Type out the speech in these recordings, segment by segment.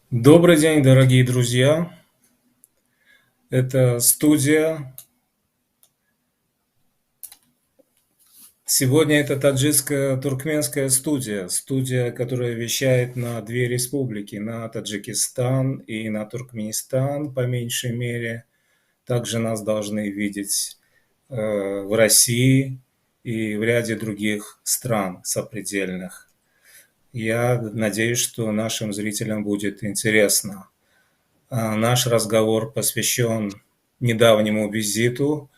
Добрый день, дорогие друзья. Это студия. Сегодня это таджикско-туркменская студия. Студия, которая вещает на две республики, на Таджикистан и на Туркменистан, по меньшей мере. Также нас должны видеть в России и в ряде других стран сопредельных. Я надеюсь, что нашим зрителям будет интересно. Наш разговор посвящен недавнему визиту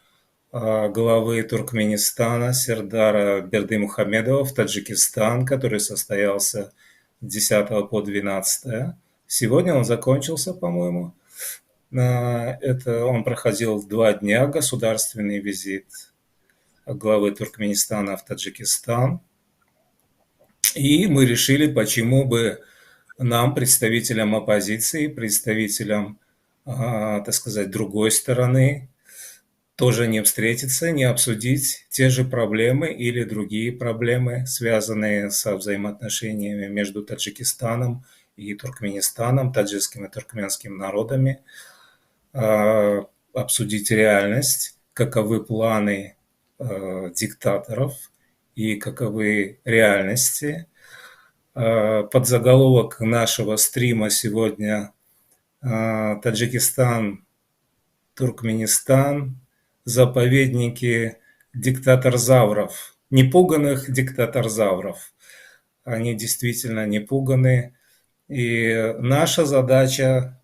главы Туркменистана Сердара Бердымухамедова в Таджикистан, который состоялся с 10 по 12. Сегодня он закончился, по-моему. Это он проходил 2 дня, государственный визит главы Туркменистана в Таджикистан. И мы решили, почему бы нам, представителям оппозиции, представителям, так сказать, другой стороны, тоже не встретиться, не обсудить те же проблемы или другие проблемы, связанные со взаимоотношениями между Таджикистаном и Туркменистаном, таджикским и туркменским народами, обсудить реальность, каковы планы диктаторов и каковы реальности. Подзаголовок нашего стрима сегодня «Таджикистан, Туркменистан, заповедники диктаторзавров, непуганных диктаторзавров». Они действительно не пуганы. И наша задача,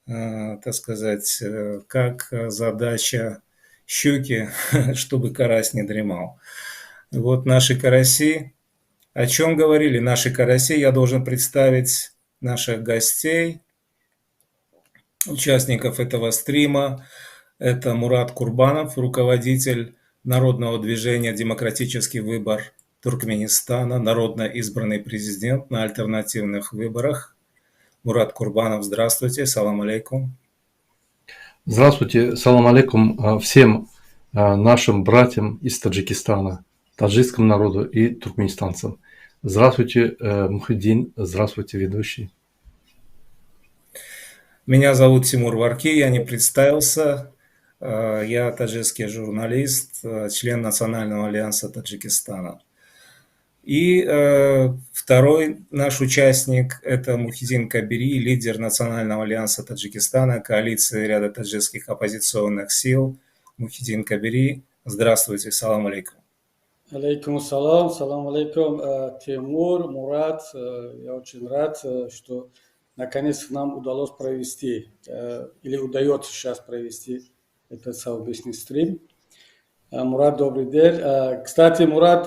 так сказать, как задача щуки, чтобы карась не дремал. Вот наши караси. О чем говорили наши караси? Я должен представить наших гостей, участников этого стрима. Это Мурат Курбанов, руководитель народного движения «Демократический выбор Туркменистана», народно избранный президент на альтернативных выборах. Мурат Курбанов, здравствуйте, салам алейкум. Здравствуйте, салам алейкум всем нашим братьям из Таджикистана, таджикскому народу и туркменистанцам. Здравствуйте, Мухиддин, здравствуйте, ведущий. Меня зовут Тимур Варки, я не представился. Я таджикский журналист, член Национального альянса Таджикистана. И второй наш участник – это Мухиддин Кабири, лидер Национального альянса Таджикистана, коалиции ряда таджикских оппозиционных сил. Мухиддин Кабири, здравствуйте, салам алейкум. Алейкум ассалам, салам алейкум, Тимур, Мурат. Я очень рад, что наконец нам удалось провести, или удается сейчас провести этот совместный стрим. Мурат, добрый день. Кстати, Мурат,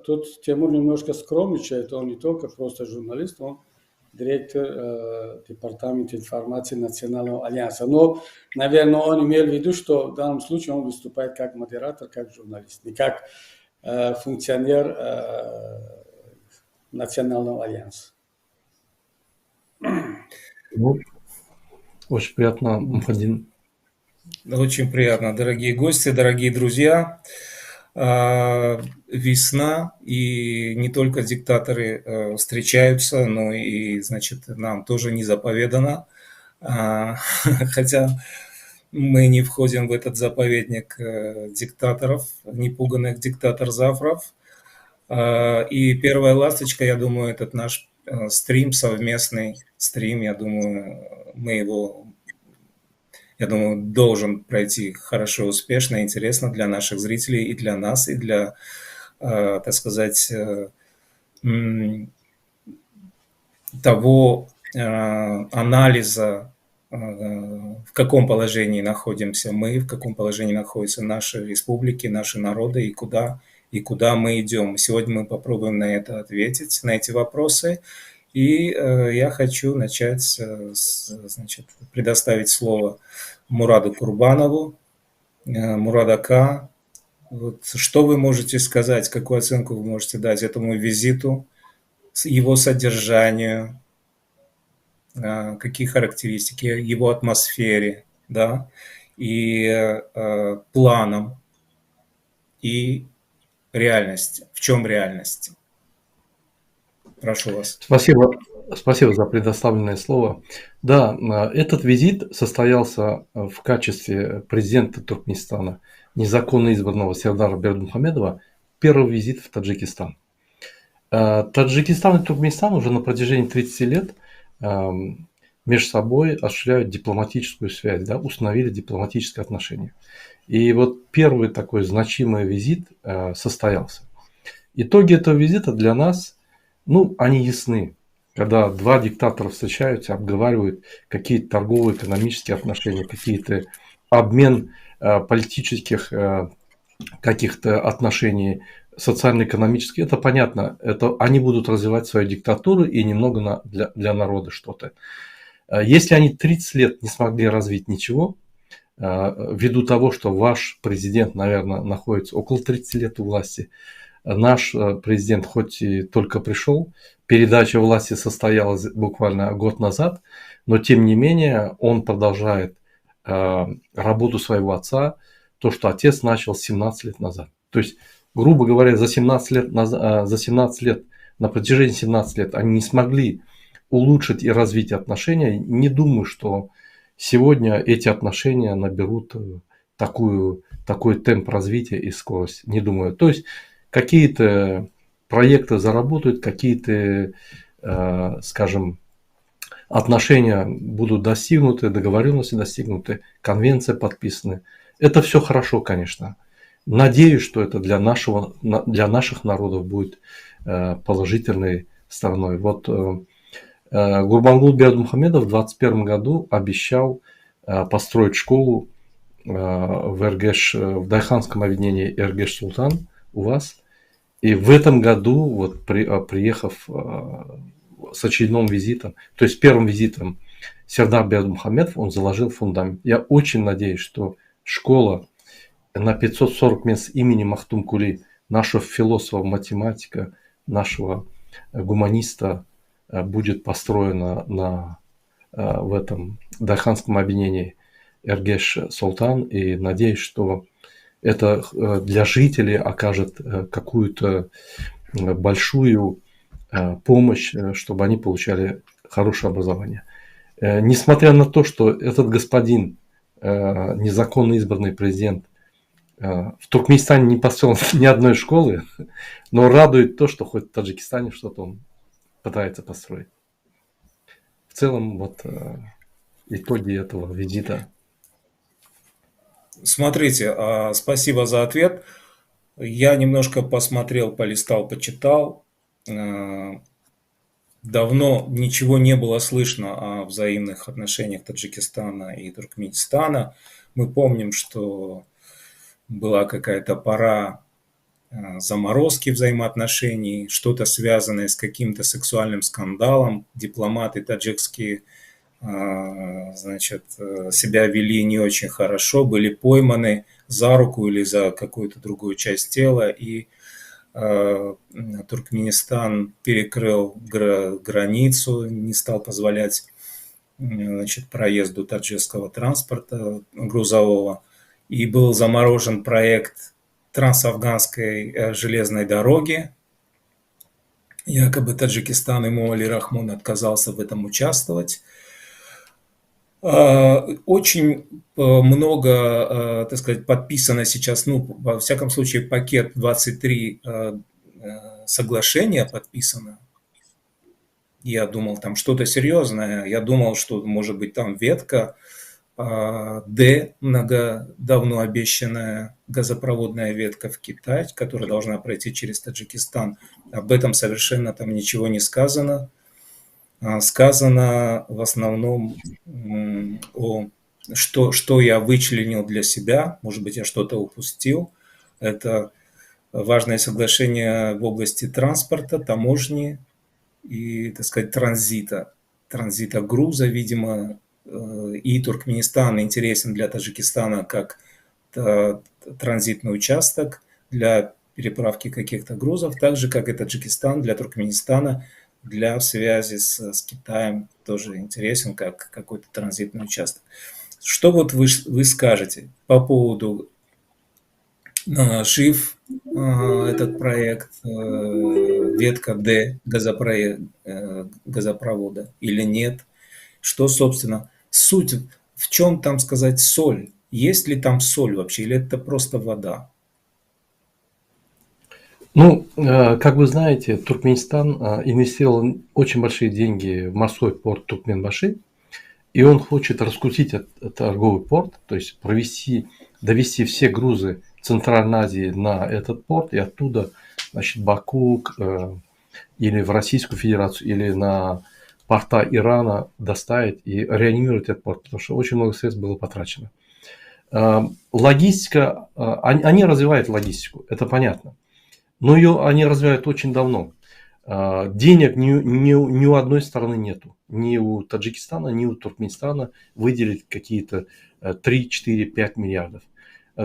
тут Тимур немножко скромничает, он не только просто журналист, он директор департамента информации Национального альянса. Но, наверное, он имел в виду, что в данном случае он выступает как модератор, как журналист, не как функционер Национального альянса. Очень приятно, Мухиддин. Очень приятно, дорогие гости, дорогие друзья. Весна, и не только диктаторы встречаются, но и, значит, нам тоже не заповедано. Хотя мы не входим в этот заповедник диктаторов, непуганных диктатор-завров. И первая ласточка, я думаю, этот наш стрим, совместный стрим, я думаю, должен пройти хорошо, успешно, интересно для наших зрителей и для нас, и для, так сказать, того анализа, в каком положении находимся мы, в каком положении находятся наши республики, наши народы и куда мы идем. Сегодня мы попробуем на это ответить, на эти вопросы. И я хочу начать, значит, предоставить слово Мураду Курбанову. Мурад Ака, вот что вы можете сказать, какую оценку вы можете дать этому визиту, его содержанию, какие характеристики, его атмосфере, да, и планам, и реальности. В чем реальность? Прошу вас. Спасибо, Спасибо за предоставленное слово. Да, этот визит состоялся в качестве президента Туркменистана, незаконно избранного Сердара Бердмухамедова, первый визит в Таджикистан. Таджикистан и Туркменистан уже на протяжении 30 лет между собой осуществляют дипломатическую связь, да, установили дипломатические отношения. И вот первый такой значимый визит состоялся. Итоги этого визита для нас, ну, они ясны. Когда два диктатора встречаются, обговаривают какие-то торговые, экономические отношения, какие-то обмен политических каких-то отношений, социально-экономических, это понятно. Это они будут развивать свою диктатуру и немного для народа что-то. Если они 30 лет не смогли развить ничего, ввиду того, что ваш президент, наверное, находится около 30 лет у власти, наш президент хоть и только пришел, передача власти состоялась буквально год назад, но тем не менее он продолжает работу своего отца, то, что отец начал 17 лет назад. То есть, грубо говоря, за 17 лет, на протяжении 17 лет они не смогли улучшить и развить отношения. Не думаю, что сегодня эти отношения наберут такой темп развития и скорость. Не думаю. То есть, какие-то проекты заработают, какие-то, скажем, отношения будут достигнуты, договоренности достигнуты, конвенции подписаны. Это все хорошо, конечно. Надеюсь, что это для наших народов будет положительной стороной. Вот Гурбангул Бердмухамедов в 2021 году обещал построить школу в Дайханском объединении Эргеш-Султан у вас. И в этом году, вот приехав с очередным визитом, то есть первым визитом Сердар Бердмухамедов, он заложил фундамент. Я очень надеюсь, что школа на 540 мест имени Махтум Кули, нашего философа, математика, нашего гуманиста, будет построена в этом Дайханском объединении Эргеш-Султан. И надеюсь, что это для жителей окажет какую-то большую помощь, чтобы они получали хорошее образование. Несмотря на то, что этот господин, незаконно избранный президент, в Туркменистане не построил ни одной школы, но радует то, что хоть в Таджикистане что-то он пытается построить. В целом, вот итоги этого визита. Смотрите, спасибо за ответ. Я немножко посмотрел, полистал, почитал. Давно ничего не было слышно о взаимных отношениях Таджикистана и Туркменистана. Мы помним, что была какая-то пора заморозки взаимоотношений, что-то связанное с каким-то сексуальным скандалом. Дипломаты таджикские, значит, себя вели не очень хорошо, были пойманы за руку или за какую-то другую часть тела, и Туркменистан перекрыл границу, не стал позволять, значит, проезду таджикского транспорта грузового, и был заморожен проект трансафганской железной дороги. Якобы Таджикистан, Эмомали Рахмон отказался в этом участвовать. Очень много, так сказать, подписано сейчас, ну, во всяком случае, пакет 23 соглашения подписано. Я думал, там что-то серьезное. Я думал, что, может быть, там ветка Д, давно обещанная газопроводная ветка в Китай, которая должна пройти через Таджикистан. Об этом совершенно там ничего не сказано. Сказано в основном что я вычленил для себя, может быть, я что-то упустил. Это важное соглашение в области транспорта, таможни и, так сказать, транзита груза, видимо, и Туркменистан интересен для Таджикистана как транзитный участок для переправки каких-то грузов, так же, как и Таджикистан для Туркменистана для связи с Китаем тоже интересен как какой-то транзитный участок. Что вот вы скажете по поводу жив этот проект, ветка Д, газопровода или нет? Что, собственно, суть, в чем там сказать соль? Есть ли там соль вообще или это просто вода? Ну, как вы знаете, Туркменистан инвестировал очень большие деньги в морской порт Туркменбаши, и он хочет раскрутить этот торговый порт, то есть довести все грузы Центральной Азии на этот порт и оттуда, значит, Баку или в Российскую Федерацию, или на порта Ирана доставить и реанимировать этот порт, потому что очень много средств было потрачено. Логистика, они развивают логистику, это понятно, но ее они развивают очень давно. Денег ни у одной стороны нету. Ни у Таджикистана, ни у Туркменистана выделить какие-то 3, 4, 5 миллиардов.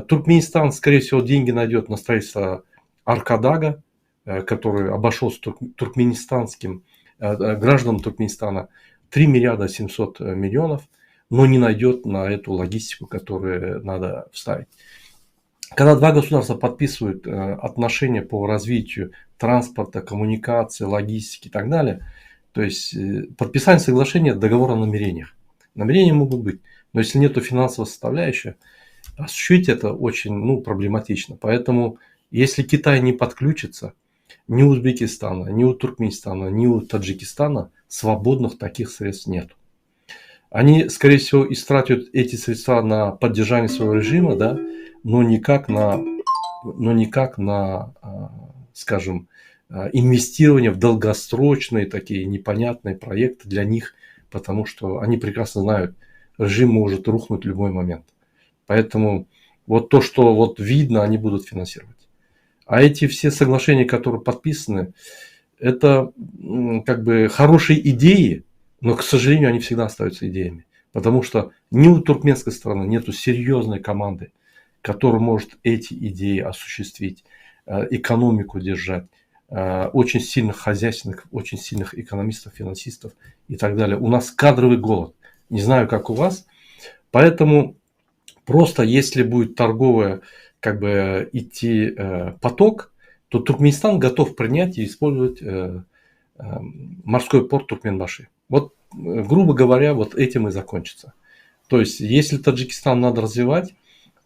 Туркменистан, скорее всего, деньги найдет на строительство Аркадага, который обошелся туркменистанским гражданам Туркменистана 3 миллиарда 700 миллионов, но не найдет на эту логистику, которую надо вставить. Когда два государства подписывают отношения по развитию транспорта, коммуникации, логистики и так далее, то есть подписание соглашения, договор о намерениях. Намерения могут быть, но если нет финансовой составляющей, осуществить это очень проблематично. Поэтому если Китай не подключится, ни у Узбекистана, ни у Туркменистана, ни у Таджикистана свободных таких средств нет. Они, скорее всего, истратят эти средства на поддержание своего режима, да, но никак на, скажем, инвестирование в долгосрочные такие непонятные проекты для них, потому что они прекрасно знают, режим может рухнуть в любой момент. Поэтому вот то, что вот видно, они будут финансировать. А эти все соглашения, которые подписаны, это как бы хорошие идеи, но, к сожалению, они всегда остаются идеями. Потому что ни у туркменской стороны нету серьезной команды, которая может эти идеи осуществить, экономику держать, очень сильных хозяйственных, очень сильных экономистов, финансистов и так далее. У нас кадровый голод. Не знаю, как у вас. Поэтому просто если будет торговая идти поток, то Туркменистан готов принять и использовать морской порт Туркменбаши. Вот, грубо говоря, вот этим и закончится. То есть, если Таджикистан надо развивать,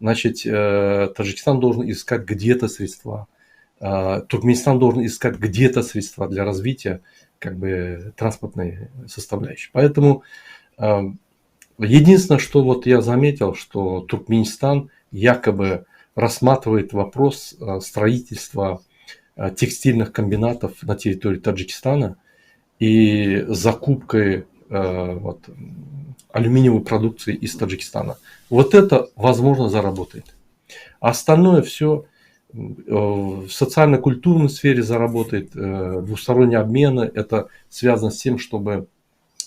значит, Таджикистан должен искать где-то средства. Туркменистан должен искать где-то средства для развития транспортной составляющей. Поэтому единственное, что вот я заметил, что Туркменистан якобы рассматривает вопрос строительства текстильных комбинатов на территории Таджикистана и закупкой алюминиевой продукции из Таджикистана. Вот это, возможно, заработает. А остальное все в социально-культурной сфере заработает, двусторонние обмены, это связано с тем, чтобы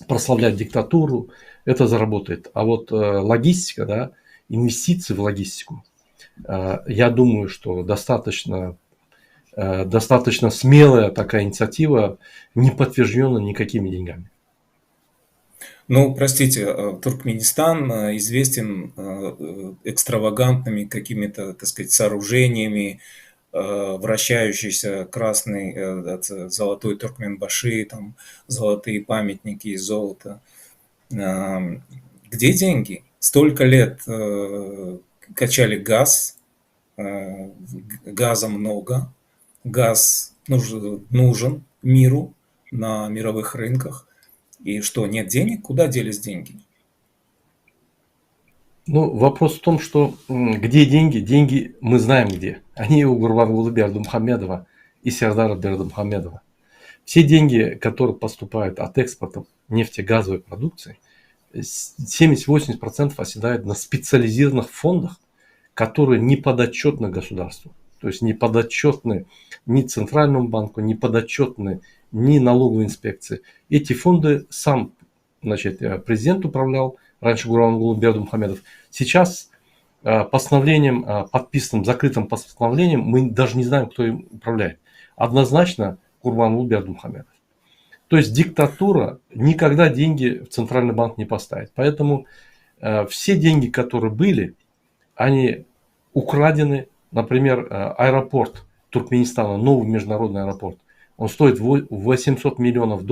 прославлять диктатуру, это заработает. А вот логистика, да, инвестиции в логистику, я думаю, что достаточно смелая такая инициатива, не подтвержденная никакими деньгами. Ну, простите, Туркменистан известен экстравагантными какими-то, так сказать, сооружениями, вращающийся красный, золотой Туркменбаши, там золотые памятники из золота. Где деньги? Столько лет качали газ, газа много, газ нужен миру на мировых рынках. И что, нет денег? Куда делись деньги? Ну, вопрос в том, что где деньги? Деньги мы знаем где. Они у Гурбангулы Бердымухамедова и Сердара Бердымухамедова. Все деньги, которые поступают от экспорта нефтегазовой продукции, 70-80% оседают на специализированных фондах, которые не подотчетны государству. То есть не подотчетны ни Центральному банку, не подотчетны ни налоговой инспекции. Эти фонды сам, президент управлял, раньше Гурбангулы Бердымухамедов. Сейчас постановлением, подписанным, закрытым постановлением, мы даже не знаем, кто им управляет. Однозначно Гурбангулы Бердымухамедов. То есть диктатура никогда деньги в Центральный банк не поставит. Поэтому все деньги, которые были, они украдены. Например, аэропорт Туркменистана, новый международный аэропорт, он стоит $800 миллионов.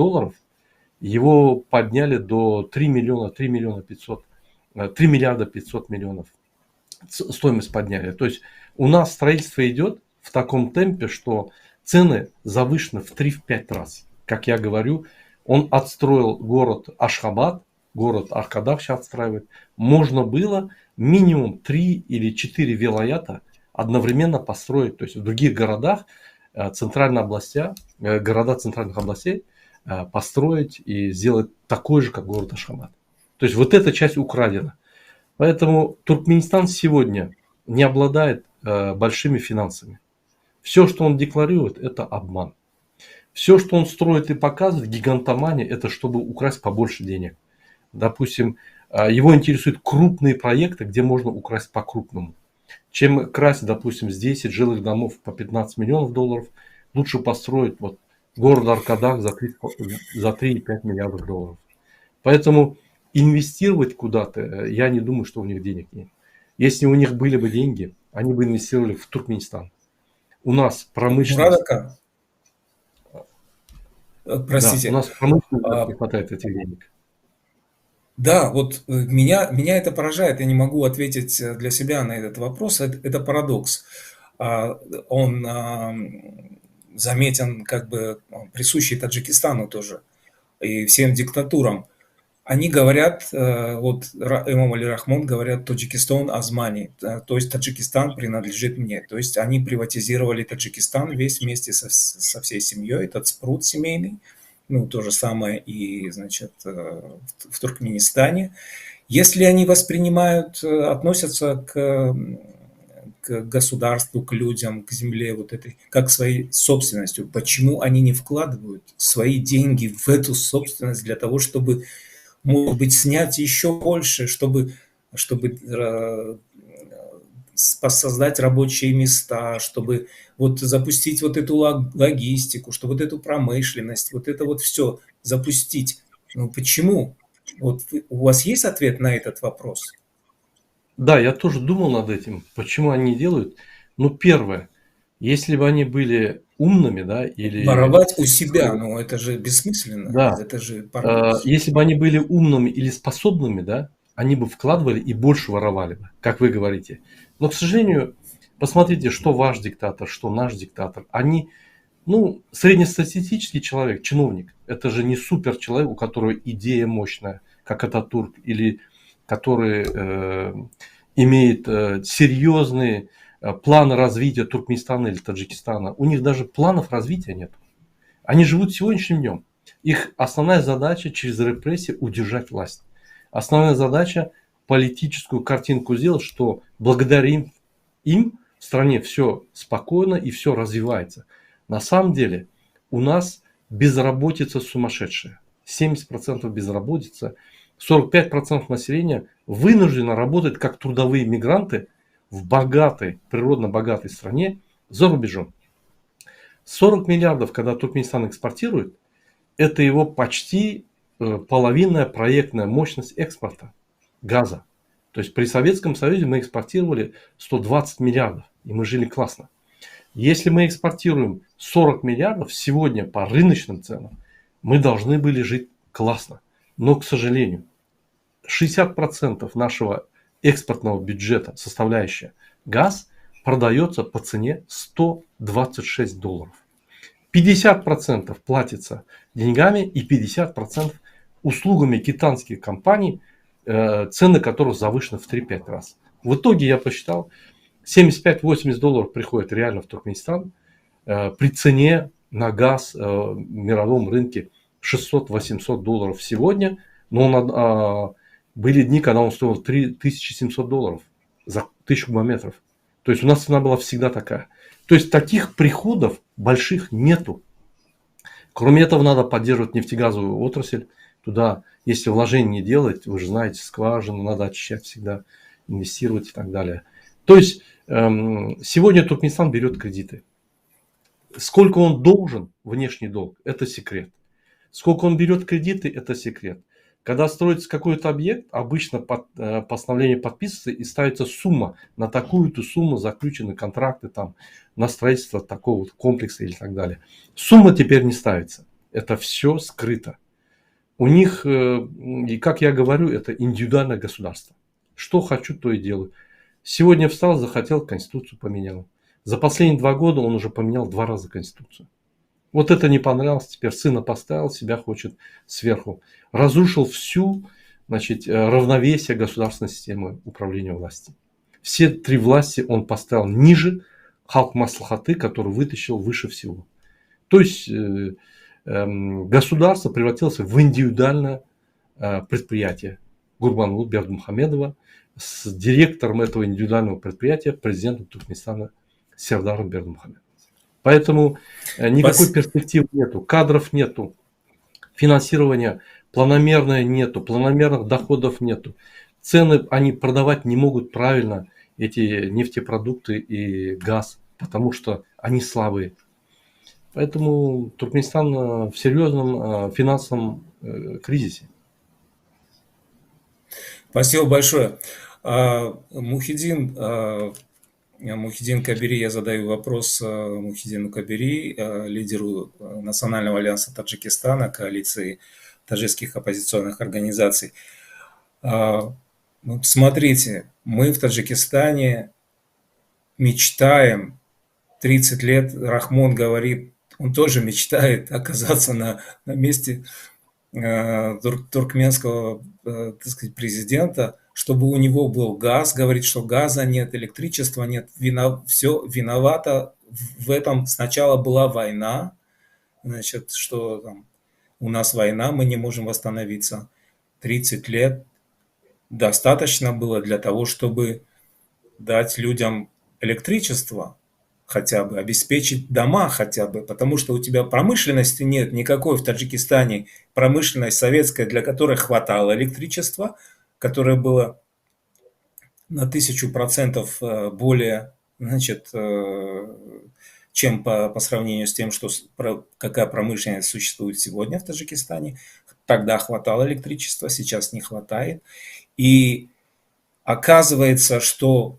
его подняли до 3 миллиона, 3 миллиона 500, 3 миллиарда 500 миллионов. Стоимость подняли. То есть у нас строительство идет в таком темпе, что цены завышены в 3-5 раз. Как я говорю, он отстроил город Ашхабад, город Аркадак сейчас отстраивает. Можно было минимум 3 или 4 вилаята одновременно построить. То есть в других городах, города центральных областей построить и сделать такой же, как город Ашхабад. То есть вот эта часть украдена. Поэтому Туркменистан сегодня не обладает большими финансами. Все, что он декларирует, это обман. Все, что он строит и показывает, гигантомания, это чтобы украсть побольше денег. Допустим, его интересуют крупные проекты, где можно украсть по-крупному. Чем красть, допустим, с 10 жилых домов по 15 миллионов долларов, лучше построить вот город Аркадак за 3,5 миллиардов долларов. Поэтому инвестировать куда-то, я не думаю, что у них денег нет. Если у них были бы деньги, они бы инвестировали в Туркменистан. У нас промышленность... Мурадака, Да, у простите, нас промышленность а, не хватает этих денег. да, вот меня это поражает, я не могу ответить для себя на этот вопрос, это парадокс. А, Он заметен, как бы присущий Таджикистану тоже и всем диктатурам. Они говорят, вот Эмом Али Рахмон говорят, Таджикистан Азмани, то есть Таджикистан принадлежит мне. То есть они приватизировали Таджикистан весь вместе со всей семьей, этот спрут семейный. Ну, то же самое и, значит, в Туркменистане. Если они относятся к государству, к людям, к земле вот этой, как к своей собственностью, почему они не вкладывают свои деньги в эту собственность для того, чтобы, может быть, снять еще больше, чтобы создать рабочие места, чтобы вот запустить вот эту логистику, чтобы вот эту промышленность, вот это вот все запустить. Ну почему? Вот у вас есть ответ на этот вопрос? Да, я тоже думал над этим, почему они не делают. Ну, первое, если бы они были умными, да, или... Воровать у себя, ну это же бессмысленно, Да, это же парадокс. если бы они были умными или способными, да, они бы вкладывали и больше воровали бы, как вы говорите. Но, к сожалению, посмотрите, что ваш диктатор, что наш диктатор. Они, ну, среднестатистический человек, чиновник. Это же не супер человек, у которого идея мощная, как Ататурк, или который имеет серьезные планы развития Туркменистана или Таджикистана. У них даже планов развития нет. Они живут сегодняшним днем. Их основная задача через репрессии удержать власть. Основная задача политическую картинку сделать, что благодаря им в стране все спокойно и все развивается. На самом деле у нас безработица сумасшедшая. 70% безработица, 45% населения вынуждено работать как трудовые мигранты в богатой, природно богатой стране за рубежом. 40 миллиардов, когда Туркменистан экспортирует, это его почти половинная проектная мощность экспорта газа. То есть при Советском Союзе мы экспортировали 120 миллиардов, и мы жили классно. Если мы экспортируем 40 миллиардов сегодня по рыночным ценам, мы должны были жить классно. Но, к сожалению, 60% нашего экспортного бюджета, составляющая газ, продается по цене $126. 50% платится деньгами и 50% услугами китайских компаний, цены которых завышены в 3-5 раз. В итоге я посчитал, $75-80 приходит реально в Туркменистан при цене на газ в мировом рынке $600-800 сегодня, но были дни, когда он стоил $3700 за 1000 кубометров. То есть у нас цена была всегда такая. То есть таких приходов больших нету. Кроме этого, надо поддерживать нефтегазовую отрасль. Туда, если вложений не делать, вы же знаете, скважины надо очищать всегда, инвестировать и так далее. То есть сегодня Туркменистан берет кредиты. Сколько он должен, внешний долг, это секрет. Сколько он берет кредиты, это секрет. Когда строится какой-то объект, обычно постановление подписывается и ставится сумма. На такую-то сумму заключены контракты там, на строительство такого комплекса или так далее. Сумма теперь не ставится. Это все скрыто. У них, и как я говорю, это индивидуальное государство. Что хочу, то и делаю. Сегодня встал, захотел, Конституцию поменял. За последние 2 года он уже поменял 2 раза Конституцию. Вот это не понравилось, теперь сына поставил, себя хочет сверху. Разрушил всю, значит, равновесие государственной системы управления властью. Все 3 власти он поставил ниже халк маслахаты, который вытащил выше всего. То есть государство превратилось в индивидуальное предприятие Гурбанғұлы Бердімұхамедова с директором этого индивидуального предприятия, президентом Туркменистана Сердаром Бердімұхамедовым. Поэтому никакой перспективы нету, кадров нету, финансирования планомерное нету, планомерных доходов нету. Цены они продавать не могут правильно, эти нефтепродукты и газ, потому что они слабые. Поэтому Туркменистан в серьезном финансовом кризисе. Спасибо большое. Мухиддин Кабири, я задаю вопрос Мухиддину Кабири, лидеру Национального альянса Таджикистана, коалиции таджикских оппозиционных организаций. Смотрите, мы в Таджикистане мечтаем, 30 лет Рахмон говорит, он тоже мечтает оказаться на месте туркменского, так сказать, президента, чтобы у него был газ, говорит, что газа нет, электричества нет, все виновато в этом. Сначала была война, значит, что там, у нас война, мы не можем восстановиться. 30 лет достаточно было для того, чтобы дать людям электричество, хотя бы, обеспечить дома хотя бы, потому что у тебя промышленности нет никакой в Таджикистане, промышленность советская, для которой хватало электричества, которое было на 1000% более, значит, чем по сравнению с тем, что какая промышленность существует сегодня в Таджикистане. Тогда хватало электричества, сейчас не хватает. И оказывается, что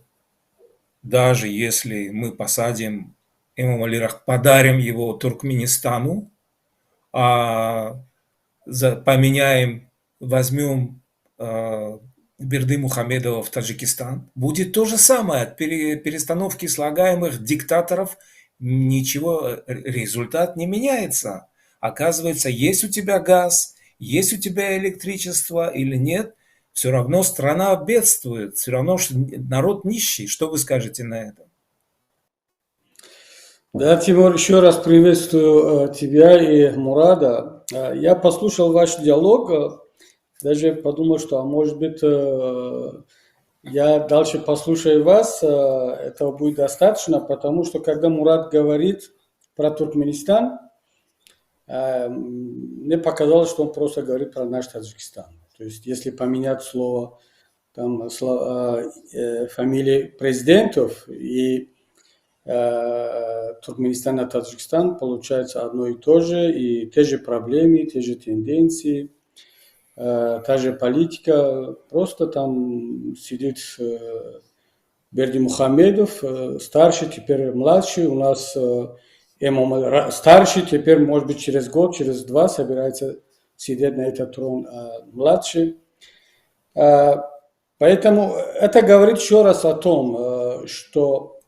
даже если мы посадим Эмомали Рахмон, подарим его Туркменистану, поменяем, возьмем Бердымухамедова в Таджикистан, будет то же самое. От перестановки слагаемых диктаторов ничего, результат не меняется. Оказывается, есть у тебя газ, есть у тебя электричество или нет, все равно страна бедствует, все равно народ нищий. Что вы скажете на это? Да, Тимур, еще раз приветствую тебя и Мурада. Я послушал ваш диалог, даже подумал, что, может быть, я дальше послушаю вас, этого будет достаточно, потому что, когда Мурад говорит про Туркменистан, мне показалось, что он просто говорит про наш Таджикистан. То есть, если поменять слово, там, фамилии президентов и Туркменистан и Таджикистан, получается одно и то же, и те же проблемы, те же тенденции, та же политика. Просто там сидит Бердимухамедов, старший, теперь младший, у нас старший, теперь, может быть, через год, через 2 собирается сидеть на этот трон младший. Поэтому это говорит еще раз о том, что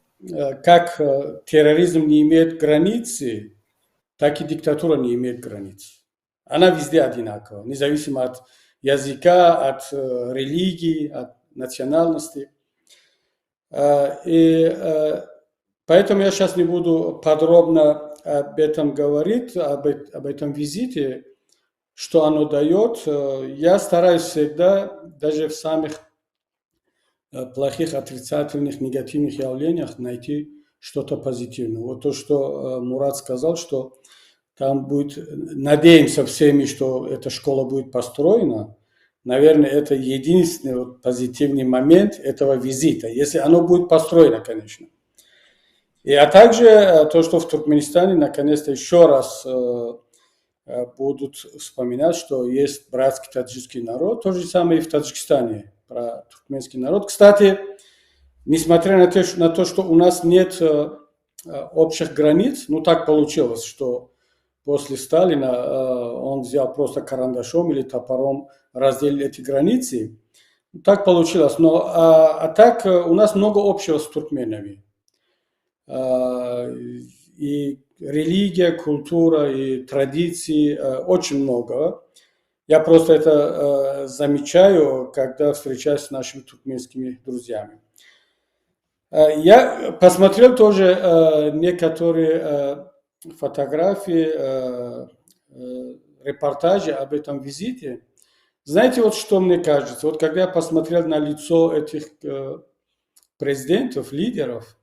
как терроризм не имеет границы, так и диктатура не имеет границ. Она везде одинакова, независимо от языка, от религии, от национальности. И поэтому я сейчас не буду подробно об этом говорить, об этом визите, что оно дает. Я стараюсь всегда, даже в самых плохих, отрицательных, негативных явлениях найти что-то позитивное. Вот то, что Мурад сказал, что там будет, надеемся всеми, что эта школа будет построена. Наверное, это единственный позитивный момент этого визита, если оно будет построено, конечно. А также то, что в Туркменистане наконец-то еще раз будут вспоминать, что есть братский таджикский народ, то же самое и в Таджикистане, про туркменский народ. Кстати, несмотря на то, что у нас нет общих границ, ну так получилось, что после Сталина он взял просто карандашом или топором разделил эти границы. Так получилось. Но так у нас много общего с туркменами. И религия, культура, и традиции очень много. Я просто это замечаю, когда встречаюсь с нашими туркменскими друзьями. Я посмотрел тоже некоторые фотографии, репортажи об этом визите. Знаете, вот что мне кажется? Вот когда я посмотрел на лицо этих президентов, лидеров,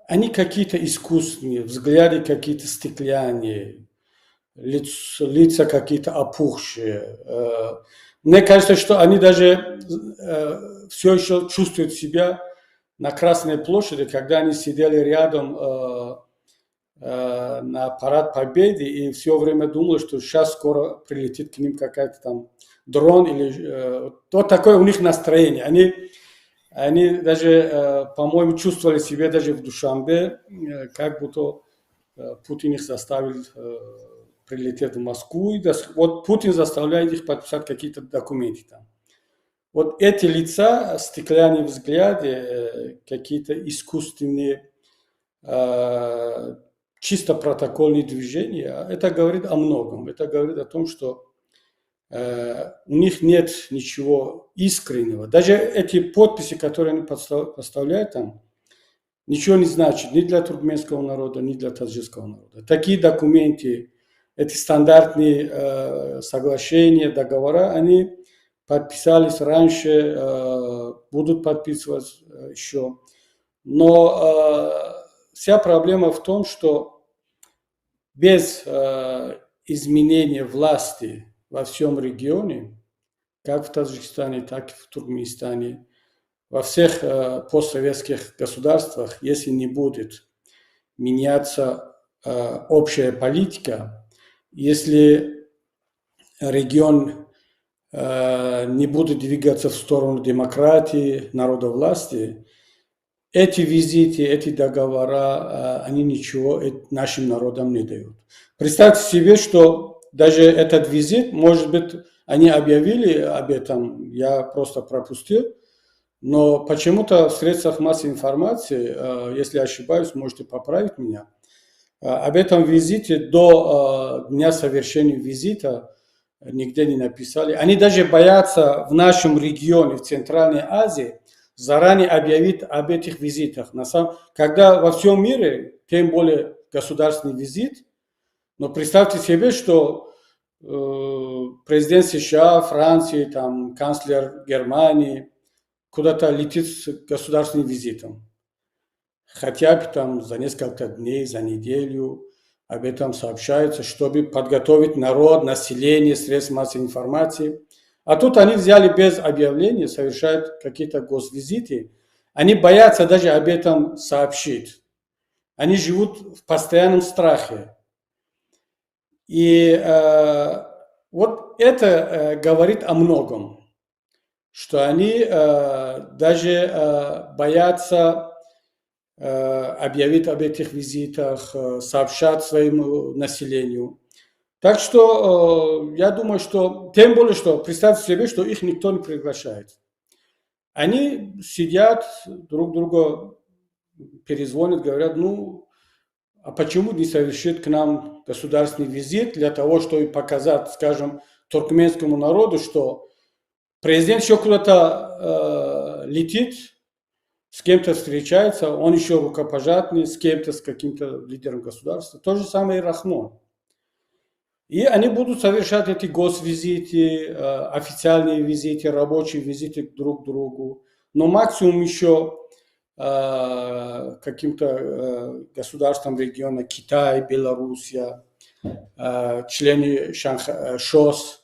они какие-то искусственные, взгляды какие-то стеклянные, лица какие-то опухшие. Мне кажется, что они даже все еще чувствуют себя на Красной площади, когда они сидели рядом на парад Победы и все время думали, что сейчас скоро прилетит к ним какая-то там дрон или вот такое у них настроение. Они даже, по-моему, чувствовали себя даже в Душанбе, как будто Путин их заставил прилететь в Москву. И вот Путин заставляет их подписать какие-то документы там. Вот эти лица, стеклянные взгляды, какие-то искусственные, чисто протокольные движения, это говорит о многом. Это говорит о том, что у них нет ничего искреннего. Даже эти подписи, которые они поставляют там, ничего не значит ни для туркменского народа, ни для таджикского народа. Такие документы, эти стандартные соглашения, договора, они подписались раньше, будут подписывать еще. Но вся проблема в том, что без изменения власти во всем регионе, как в Таджикистане, так и в Туркменистане, во всех постсоветских государствах, если не будет меняться общая политика, если регион не будет двигаться в сторону демократии, народовластия, эти визиты, эти договора, они ничего нашим народам не дают. Представьте себе, что даже этот визит, может быть, они объявили об этом, я просто пропустил, но почему-то в средствах массовой информации, если ошибаюсь, можете поправить меня, об этом визите до дня совершения визита нигде не написали. Они даже боятся в нашем регионе, в Центральной Азии, заранее объявить об этих визитах. Когда во всем мире, тем более государственный визит, но представьте себе, что президент США, Франции, там, канцлер Германии куда-то летит с государственным визитом. Хотя бы там за несколько дней, за неделю об этом сообщается, чтобы подготовить народ, население, средства массовой информации. А тут они взяли без объявления, совершают какие-то госвизиты. Они боятся даже об этом сообщить. Они живут в постоянном страхе. И вот это говорит о многом, что они даже боятся объявить об этих визитах, сообщать своему населению. Так что я думаю, что, тем более, что представьте себе, что их никто не приглашает. Они сидят, друг друга перезвонят, говорят, ну, а почему не совершить к нам государственный визит для того, чтобы показать, скажем, туркменскому народу, что президент еще куда-то летит, с кем-то встречается, он еще рукопожатный, с кем-то, с каким-то лидером государства. То же самое и Рахмон. И они будут совершать эти госвизиты, официальные визиты, рабочие визиты друг к другу. Но максимум еще каким-то государствам региона, Китай, Белоруссия, члены ШОС.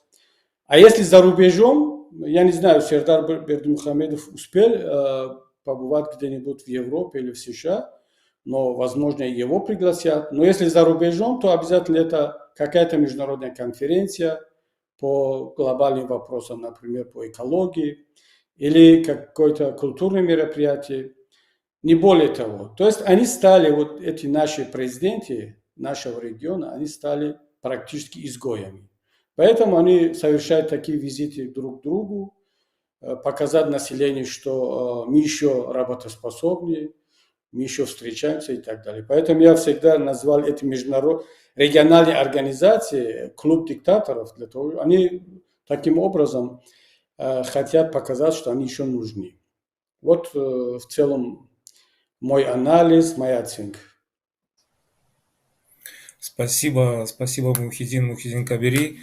А если за рубежом, я не знаю, Сердар Бердымухамедов успел побывать где-нибудь в Европе или в США, но, возможно, его пригласят. Но если за рубежом, то обязательно это какая-то международная конференция по глобальным вопросам, например, по экологии, или какое-то культурное мероприятие, не более того. То есть они стали, вот эти наши президенты нашего региона, они стали практически изгоями. Поэтому они совершают такие визиты друг к другу, показать населению, что мы еще работоспособны, мы еще встречаемся и так далее. Поэтому я всегда назвал эти региональные организации клуб диктаторов, для того, они таким образом хотят показать, что они еще нужны. Вот в целом мой анализ, моя оценка. Спасибо, Мухиддин Кабири,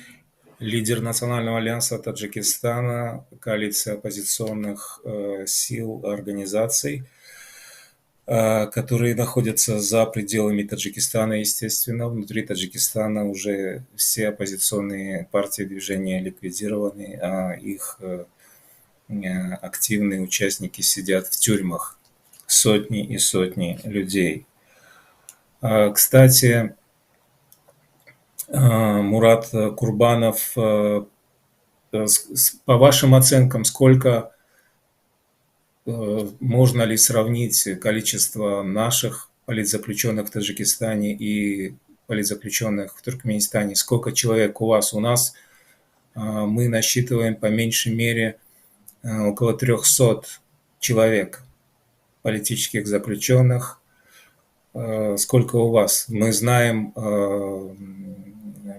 лидер Национального альянса Таджикистана, коалиция оппозиционных сил, организаций, которые находятся за пределами Таджикистана, естественно. Внутри Таджикистана уже все оппозиционные партии, движения ликвидированы, а их активные участники сидят в тюрьмах. Сотни и сотни людей. Кстати, Мурат Курбанов, по вашим оценкам, сколько можно ли сравнить количество наших политзаключенных в Таджикистане и политзаключенных в Туркменистане? Сколько человек у вас? У нас мы насчитываем по меньшей мере около 300 человек политических заключенных. Сколько у вас? Мы знаем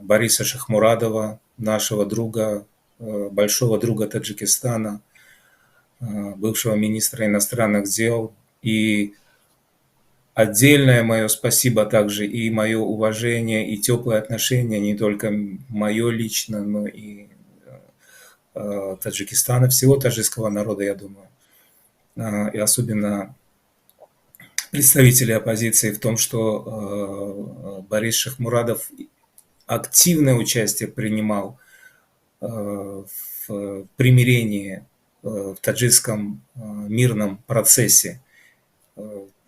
Бориса Шахмурадова, нашего друга, большого друга Таджикистана, бывшего министра иностранных дел. И отдельное мое спасибо также и мое уважение и теплое отношение, не только мое лично, но и Таджикистана, всего таджикского народа, я думаю. И особенно представителей оппозиции в том, что Борис Шахмурадов активное участие принимал в примирении в таджикском мирном процессе.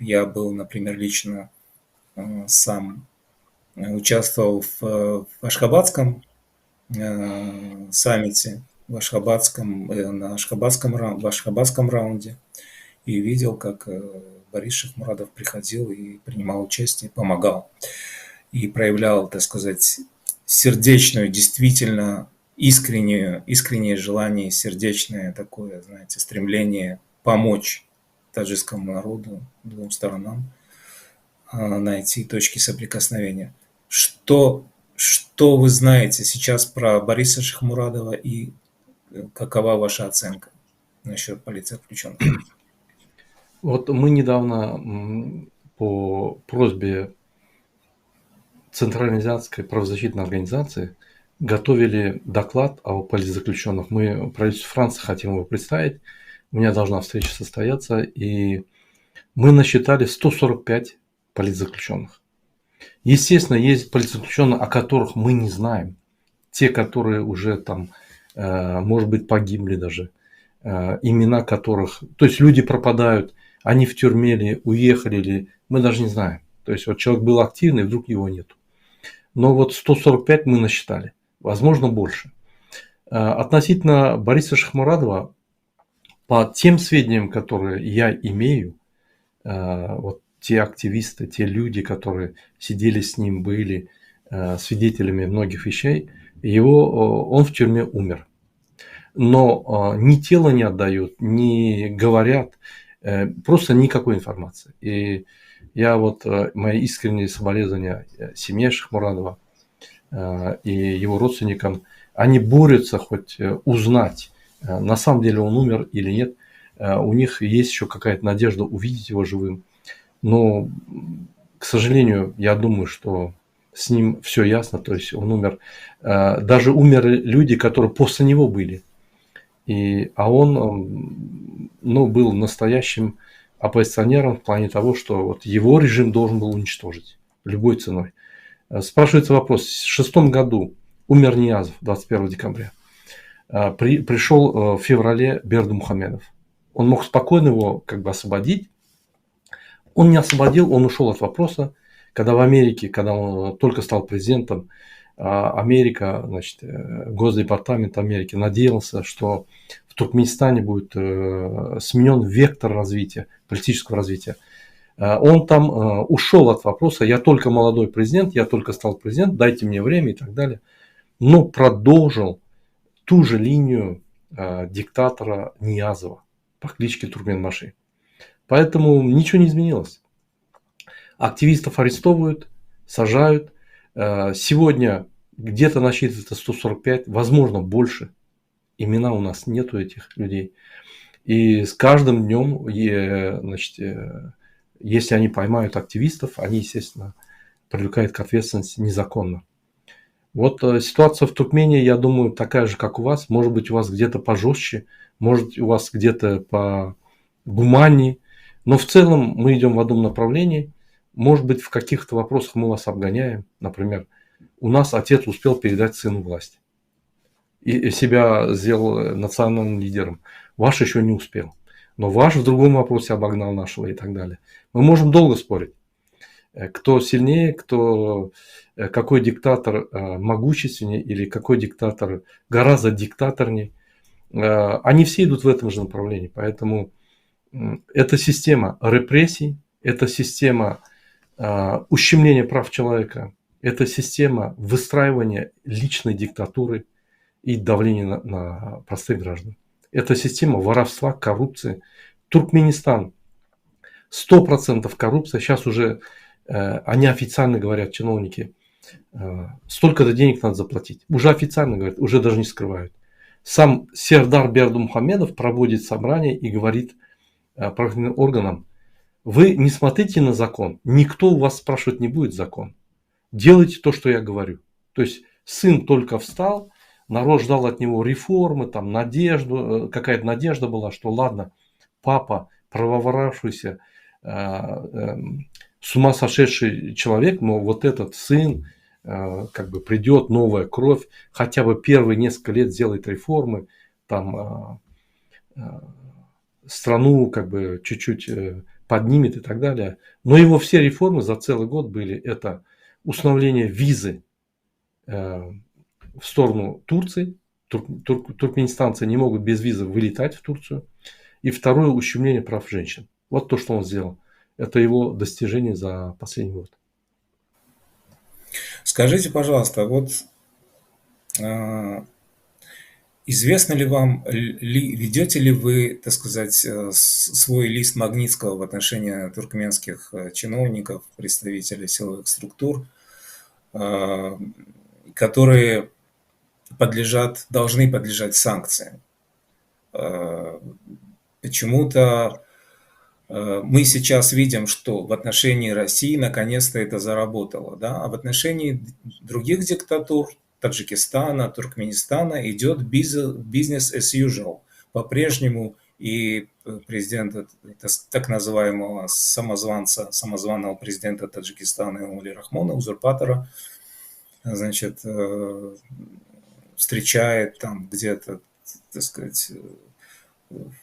Я был, например, лично сам участвовал в Ашхабадском саммите, в Ашхабадском раунде, и видел, как Борис Шахмурадов приходил и принимал участие, помогал и проявлял, так сказать, сердечную, действительно искреннее желание, сердечное такое, знаете, стремление помочь таджикскому народу, двум сторонам, найти точки соприкосновения. Что вы знаете сейчас про Бориса Шахмурадова и какова ваша оценка насчет политзаключенных? Вот мы недавно по просьбе Центральноазиатской правозащитной организации готовили доклад о политзаключенных. Мы правительству Франции хотим его представить. У меня должна встреча состояться. И мы насчитали 145 политзаключенных. Естественно, есть политзаключенные, о которых мы не знаем. Те, которые уже там, может быть, погибли даже. Имена которых... То есть люди пропадают, они в тюрьме ли, уехали ли, мы даже не знаем. То есть вот человек был активный, вдруг его нету. Но вот 145 мы насчитали, возможно, больше. Относительно Бориса Шахмурадова, по тем сведениям, которые я имею, вот те активисты, те люди, которые сидели с ним, были свидетелями многих вещей, он в тюрьме умер. Но ни тело не отдают, ни говорят, просто никакой информации. И я вот мои искренние соболезнования семье Шахмурадова и его родственникам, они борются хоть узнать, на самом деле он умер или нет. У них есть еще какая-то надежда увидеть его живым. Но, к сожалению, я думаю, что с ним все ясно, то есть он умер. Даже умерли люди, которые после него были. А он был настоящим оппозиционером в плане того, что вот его режим должен был уничтожить любой ценой. Спрашивается вопрос. В 2006 году умер Ниязов 21 декабря. Пришел в феврале Бердымухамедов. Он мог спокойно его освободить. Он не освободил, он ушел от вопроса. Когда в Америке, когда он только стал президентом, Америка, Госдепартамент Америки надеялся, что в Туркменистане будет сменен вектор развития, политического развития. Он там ушел от вопроса, я только молодой президент, я только стал президентом, дайте мне время и так далее. Но продолжил ту же линию диктатора Ниязова по кличке Туркменбаши. Поэтому ничего не изменилось. Активистов арестовывают, сажают. Сегодня где-то насчитывается 145, возможно, больше. Имена у нас нету этих людей. И с каждым днем, значит, если они поймают активистов, они, естественно, привлекают к ответственности незаконно. Вот ситуация в Туркмении, я думаю, такая же, как у вас. Может быть, у вас где-то пожестче, может, у вас где-то по гуманнее. Но в целом мы идем в одном направлении. Может быть, в каких-то вопросах мы вас обгоняем. Например, у нас отец успел передать сыну власть. И себя сделал национальным лидером. Ваш еще не успел. Но ваш в другом вопросе обогнал нашего и так далее. Мы можем долго спорить. Кто сильнее, какой диктатор могущественнее или какой диктатор гораздо диктаторней. Они все идут в этом же направлении. Поэтому это система репрессий, это система ущемления прав человека, это система выстраивания личной диктатуры и давления на простых граждан. Это система воровства, коррупции. Туркменистан 100% коррупция. Сейчас уже они официально говорят, чиновники, столько-то денег надо заплатить. Уже официально говорят, уже даже не скрывают. Сам Сердар Бердымухамедов проводит собрание и говорит правоохранительным органам: вы не смотрите на закон, никто у вас спрашивать не будет закон. Делайте то, что я говорю. То есть сын только встал, народ ждал от него реформы, там надежду, какая-то надежда была, что ладно, папа, правоворавшийся, с ума сошедший человек, но вот этот сын, как бы придет новая кровь, хотя бы первые несколько лет сделает реформы, там страну как бы чуть-чуть поднимет и так далее. Но его все реформы за целый год были: это установление визы в сторону Турции, туркменистанцы не могут без визы вылетать в Турцию, и второе — ущемление прав женщин. Вот то, что он сделал. Это его достижение за последний год. Скажите, пожалуйста, вот известно ли вам, ведете ли вы, так сказать, свой лист Магнитского в отношении туркменских чиновников, представителей силовых структур, которые должны подлежать санкциям? Почему-то мы сейчас видим, что в отношении России наконец-то это заработало, да? А в отношении других диктатур, Таджикистана, Туркменистана, идет business as usual. По-прежнему и президента, так называемого самозваного президента Таджикистана Эмомали Рахмона, узурпатора, значит, встречает там где-то, так сказать,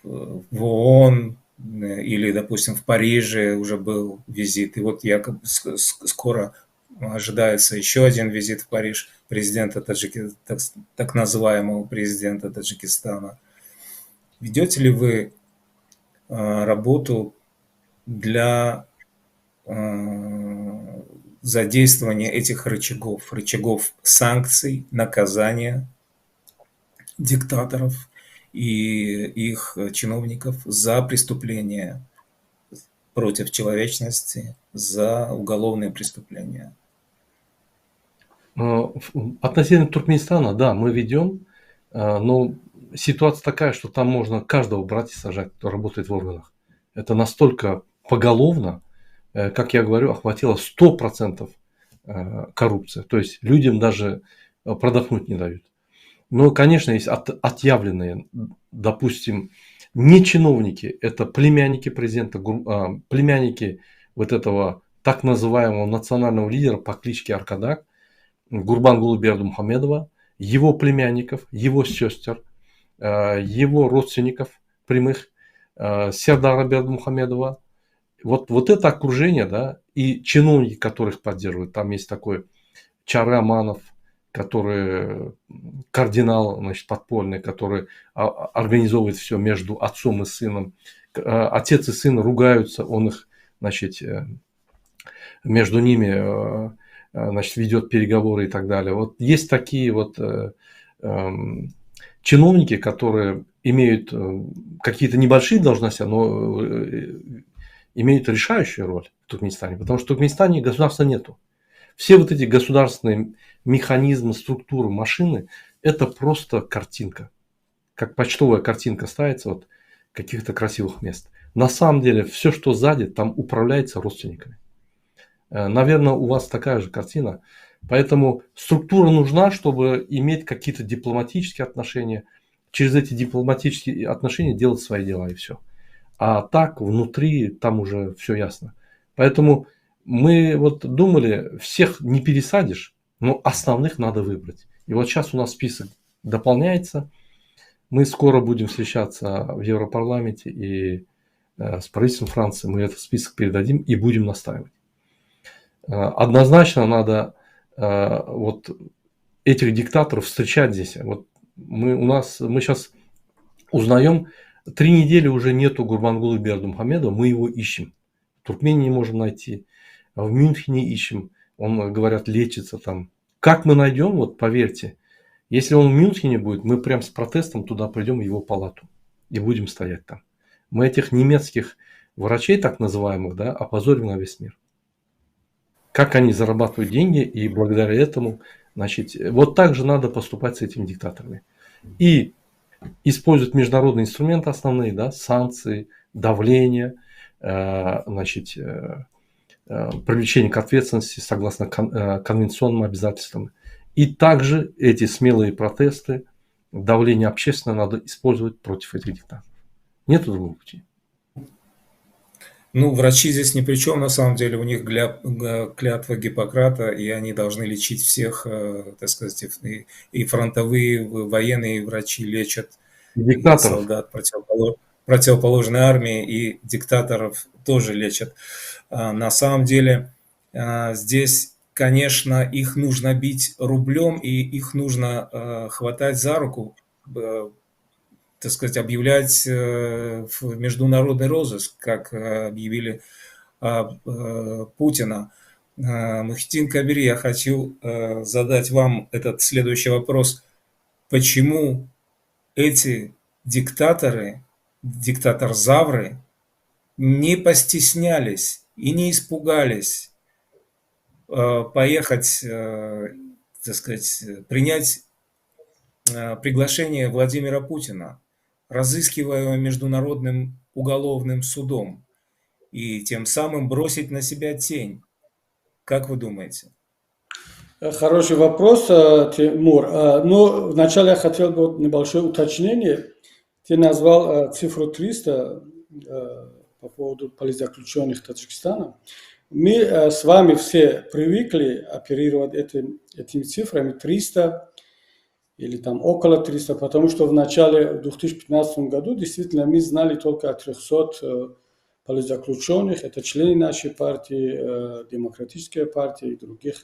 в ООН, или, допустим, в Париже уже был визит, и вот якобы скоро ожидается еще один визит в Париж президента так называемого президента Таджикистана. Ведете ли вы работу для задействования этих рычагов санкций, наказания диктаторов и их чиновников за преступления против человечности, за уголовные преступления? Относительно Туркменистана, да, мы ведем, но ситуация такая, что там можно каждого брать и сажать, кто работает в органах. Это настолько поголовно, как я говорю, охватило 100% коррупция. То есть людям даже продохнуть не дают. Но, конечно, есть отъявленные, допустим, не чиновники, это племянники президента, племянники вот этого так называемого национального лидера по кличке Аркадак, Гурбангулы Бердымухамедова, его племянников, его сестер, его родственников прямых, Сердара Бердымухамедова. Вот это окружение, да, и чиновники, которых поддерживают. Там есть такой Чары Аманов, который кардинал, значит, подпольный, который организовывает все между отцом и сыном. Отец и сын ругаются, он их значит, между ними значит, ведет переговоры и так далее. Вот есть такие вот чиновники, которые имеют какие-то небольшие должности, но имеют решающую роль в Туркменистане, потому что в Туркменистане государства нету. Все вот эти государственные механизмы, структуры, машины – это просто картинка. Как почтовая картинка ставится вот каких-то красивых мест. На самом деле все, что сзади, там управляется родственниками. Наверное, у вас такая же картина. Поэтому структура нужна, чтобы иметь какие-то дипломатические отношения. Через эти дипломатические отношения делать свои дела и все. А так, внутри, там уже все ясно. Поэтому мы вот думали, всех не пересадишь, но основных надо выбрать. И вот сейчас у нас список дополняется. Мы скоро будем встречаться в Европарламенте и с правительством Франции. Мы этот список передадим и будем настаивать. Однозначно надо вот этих диктаторов встречать здесь. Вот мы сейчас узнаем, 3 недели уже нету Гурбангулы Бердымухамедова, мы его ищем. В Туркмении не можем найти, в Мюнхене ищем, он, говорят, лечится там. Как мы найдем, вот поверьте, если он в Мюнхене будет, мы прям с протестом туда придем в его палату и будем стоять там. Мы этих немецких врачей, так называемых, да, опозорим на весь мир. Как они зарабатывают деньги, и благодаря этому, значит, вот так же надо поступать с этими диктаторами. И использовать международные инструменты основные, да, санкции, давление, значит, привлечение к ответственности согласно конвенционным обязательствам. И также эти смелые протесты, давление общественное надо использовать против этих диктаторов. Нет другого пути. Ну, врачи здесь ни при чем, на самом деле, у них клятва Гиппократа, и они должны лечить всех, так сказать, и фронтовые, военные врачи лечат и солдат противоположной армии, и диктаторов тоже лечат. На самом деле, здесь, конечно, их нужно бить рублем, и их нужно хватать за руку, так сказать, объявлять в международный розыск, как объявили Путина. Мухитдин Кабири, я хочу задать вам этот следующий вопрос. Почему эти диктатор-завры не постеснялись и не испугались поехать, так сказать, принять приглашение Владимира Путина, разыскиваемого Международным уголовным судом, и тем самым бросить на себя тень? Как вы думаете? Хороший вопрос, Тимур. Но вначале я хотел бы небольшое уточнение. Ты назвал цифру 300 по поводу политзаключенных Таджикистана. Мы с вами все привыкли оперировать этими цифрами 300 или там около 300, потому что в начале, в 2015 году, действительно, мы знали только о 300 политзаключенных. Это члены нашей партии, Демократической партии и других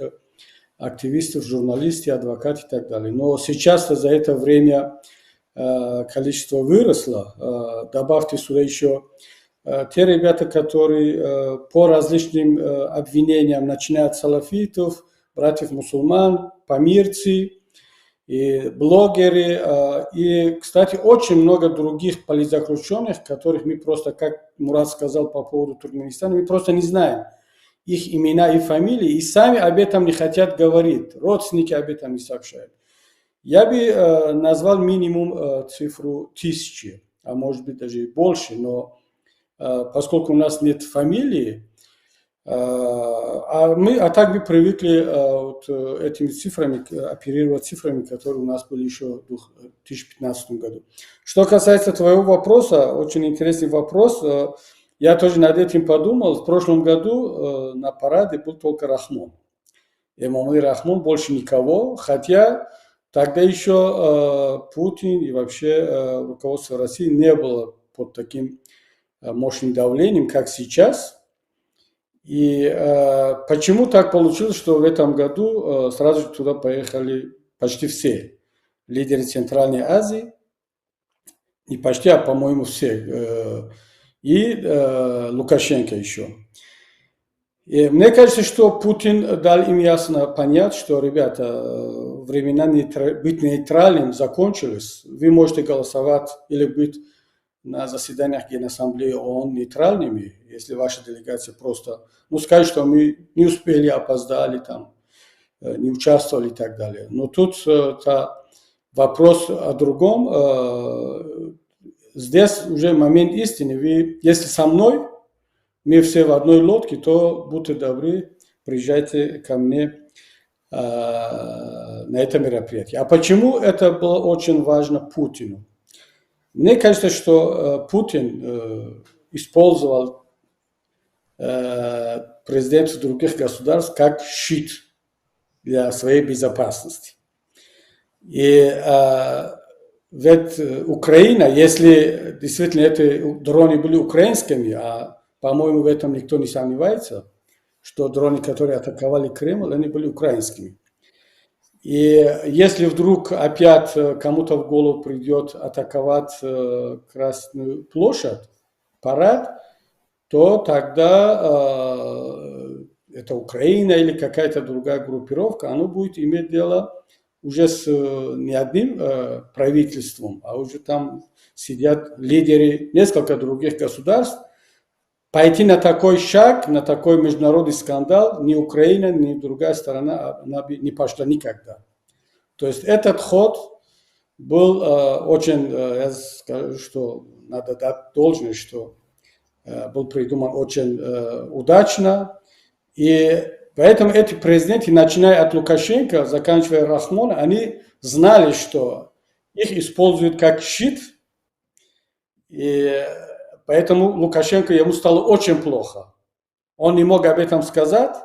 активистов, журналисты, адвокаты и так далее. Но сейчас за это время количество выросло. Добавьте сюда еще те ребята, которые по различным обвинениям, начиная от салафитов, братьев мусульман, памирцы, и блогеры, и, кстати, очень много других политзаключенных, которых мы просто, как Мурат сказал по поводу Туркменистана, мы просто не знаем их имена и фамилии, и сами об этом не хотят говорить, родственники об этом не сообщают. Я бы назвал минимум цифру 1000, а может быть даже и больше, но поскольку у нас нет фамилии, а так мы привыкли вот этими цифрами, оперировать цифрами, которые у нас были еще в 2015 году. Что касается твоего вопроса, очень интересный вопрос. Я тоже над этим подумал. В прошлом году на параде был только Рахмон. Эмомали Рахмон, больше никого. Хотя тогда еще Путин и вообще руководство России не было под таким мощным давлением, как сейчас. И почему так получилось, что в этом году сразу же туда поехали почти все лидеры Центральной Азии, и почти, по-моему, все, и Лукашенко еще. И мне кажется, что Путин дал им ясно понять, что, ребята, времена быть нейтральным закончились. Вы можете голосовать или быть на заседаниях Генассамблеи ООН нейтральными, если ваша делегация просто, скажет, что мы не успели, опоздали, там, не участвовали и так далее. Но тут вопрос о другом. Здесь уже момент истины. Вы, если со мной, мы все в одной лодке, то будьте добры, приезжайте ко мне на это мероприятие. А почему это было очень важно Путину? Мне кажется, что Путин использовал президентов других государств как щит для своей безопасности. И ведь Украина, если действительно эти дроны были украинскими, а по-моему в этом никто не сомневается, что дроны, которые атаковали Кремль, они были украинскими. И если вдруг опять кому-то в голову придет атаковать Красную площадь, парад, то тогда это Украина или какая-то другая группировка, оно будет иметь дело уже с не одним правительством, а уже там сидят лидеры нескольких других государств. Пойти на такой шаг, на такой международный скандал ни Украина, ни другая сторона она не пошла никогда. То есть этот ход был очень, я скажу, что надо дать должное, что был придуман очень удачно. И поэтому эти президенты, начиная от Лукашенко, заканчивая Рахмона, они знали, что их используют как щит. И поэтому Лукашенко, ему стало очень плохо. Он не мог об этом сказать,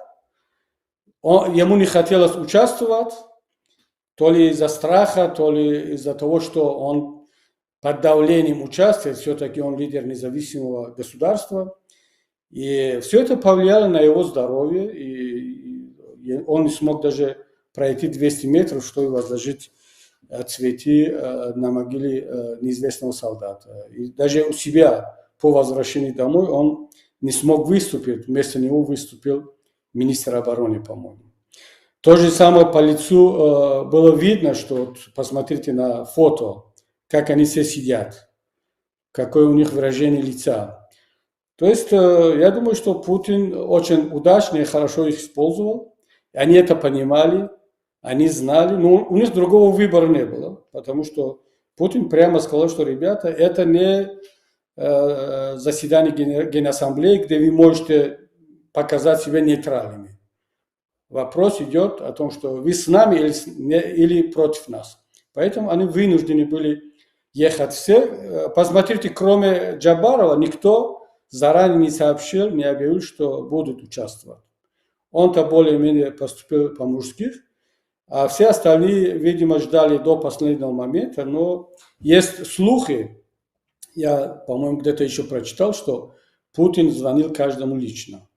ему не хотелось участвовать, то ли из-за страха, то ли из-за того, что он под давлением участвует, все-таки он лидер независимого государства. И все это повлияло на его здоровье, и он не смог даже пройти 200 метров, чтобы возложить цветы на могиле неизвестного солдата. И даже у себя по возвращении домой он не смог выступить, вместо него выступил министр обороны, по-моему. То же самое по лицу было видно, что посмотрите на фото, как они все сидят, какое у них выражение лица. То есть я думаю, что Путин очень удачно и хорошо их использовал. Они это понимали, они знали, но у них другого выбора не было, потому что Путин прямо сказал, что, ребята, это не заседание Генассамблеи, где вы можете показать себя нейтральными. Вопрос идет о том, что вы с нами или против нас. Поэтому они вынуждены были ехать все. Посмотрите, кроме Джабарова, никто заранее не сообщил, не объявил, что будут участвовать. Он-то более-менее поступил по-мужски, а все остальные, видимо, ждали до последнего момента. Но есть слухи, я, по-моему, где-то еще прочитал, что Путин звонил каждому лично.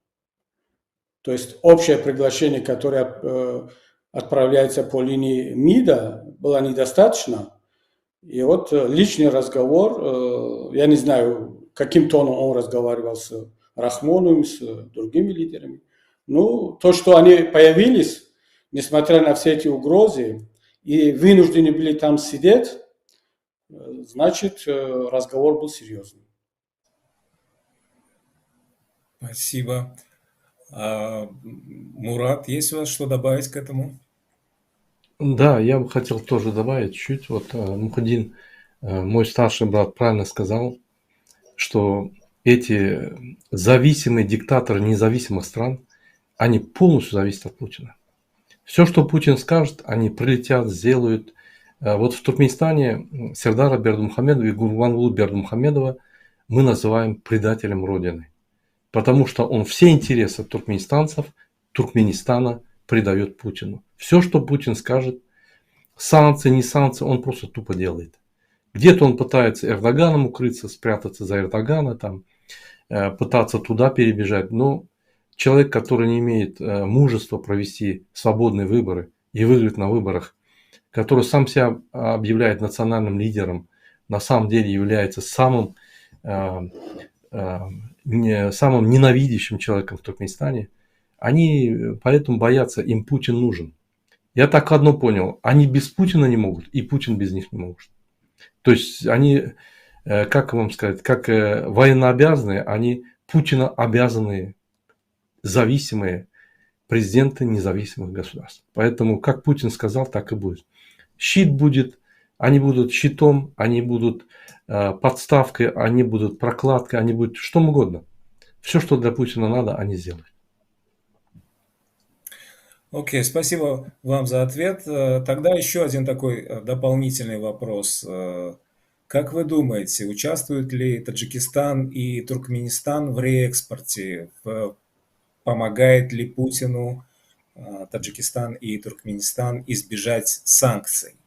То есть общее приглашение, которое отправляется по линии МИДа, было недостаточно. И вот личный разговор, я не знаю, каким тоном он разговаривал с Рахмоновым, с другими лидерами. Ну, то, что они появились, несмотря на все эти угрозы, и вынуждены были там сидеть, значит, разговор был серьезный. Спасибо. Мурат, есть у вас что добавить к этому? Да, я бы хотел тоже добавить чуть. Вот Мухаддин, мой старший брат, правильно сказал, что эти зависимые диктаторы независимых стран, они полностью зависят от Путина. Все, что Путин скажет, они прилетят, сделают. Вот в Туркменистане Сердара Бердымухамедова и Гурбангулы Бердымухамедова мы называем предателем Родины. Потому что он все интересы туркменистанцев, Туркменистана предает Путину. Все, что Путин скажет, санкции, не санкции, он просто тупо делает. Где-то он пытается Эрдоганом укрыться, спрятаться за Эрдогана, там, пытаться туда перебежать. Но человек, который не имеет мужества провести свободные выборы и выиграть на выборах, который сам себя объявляет национальным лидером, на самом деле является самым ненавидящим человеком в Туркменистане, Они поэтому боятся, им Путин нужен. Я так одно понял, они без Путина не могут, и Путин без них не может. То есть они, как вам сказать, как военнообязанные, они Путина обязанные, зависимые президенты независимых государств. Поэтому, как Путин сказал, так и будет. Щит будет, они будут щитом, они будут подставкой, они будут прокладкой, они будут что угодно. Все, что для Путина надо, они сделают. Окей, спасибо вам за ответ. Тогда еще один такой дополнительный вопрос. Как вы думаете, участвуют ли Таджикистан и Туркменистан в реэкспорте? Помогает ли Путину Таджикистан и Туркменистан избежать санкций?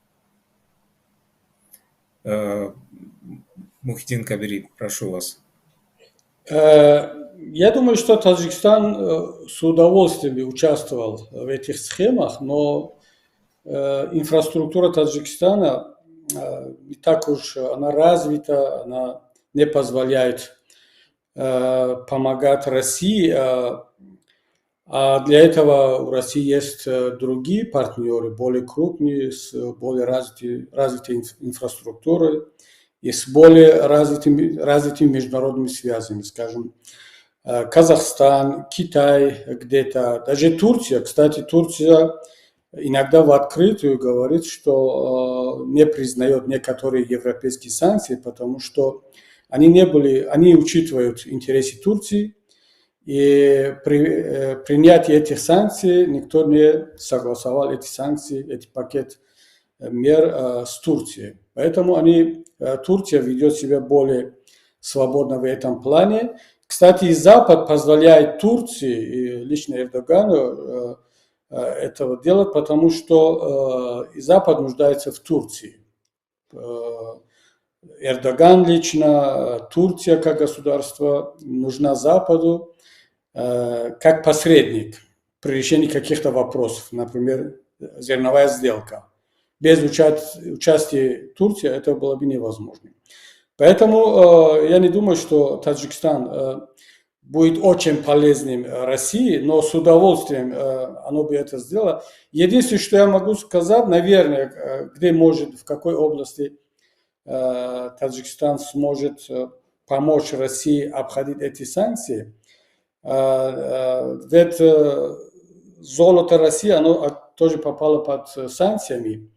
Мухиддин Кабири, прошу вас. Я думаю, что Таджикистан с удовольствием участвовал в этих схемах, но инфраструктура Таджикистана не так уж она развита, она не позволяет помогать России. А для этого у России есть другие партнеры, более крупные, с более развитой инфраструктурой и с более развитыми международными связями, скажем, Казахстан, Китай где-то, даже Турция. Кстати, Турция иногда в открытую говорит, что не признает некоторые европейские санкции, потому что они учитывают интересы Турции, и при принятии этих санкций никто не согласовал эти санкции, эти пакет мер с Турцией. Поэтому Турция ведет себя более свободно в этом плане. Кстати, и Запад позволяет Турции, и лично Эрдогану, этого делать, потому что и Запад нуждается в Турции. Эрдоган лично, Турция как государство нужна Западу как посредник при решении каких-то вопросов, например, зерновая сделка. Без участия Турции это было бы невозможно. Поэтому я не думаю, что Таджикистан будет очень полезным России, но с удовольствием оно бы это сделало. Единственное, что я могу сказать, наверное, в какой области Таджикистан сможет помочь России обходить эти санкции. Ведь золото России, оно тоже попало под санкциями,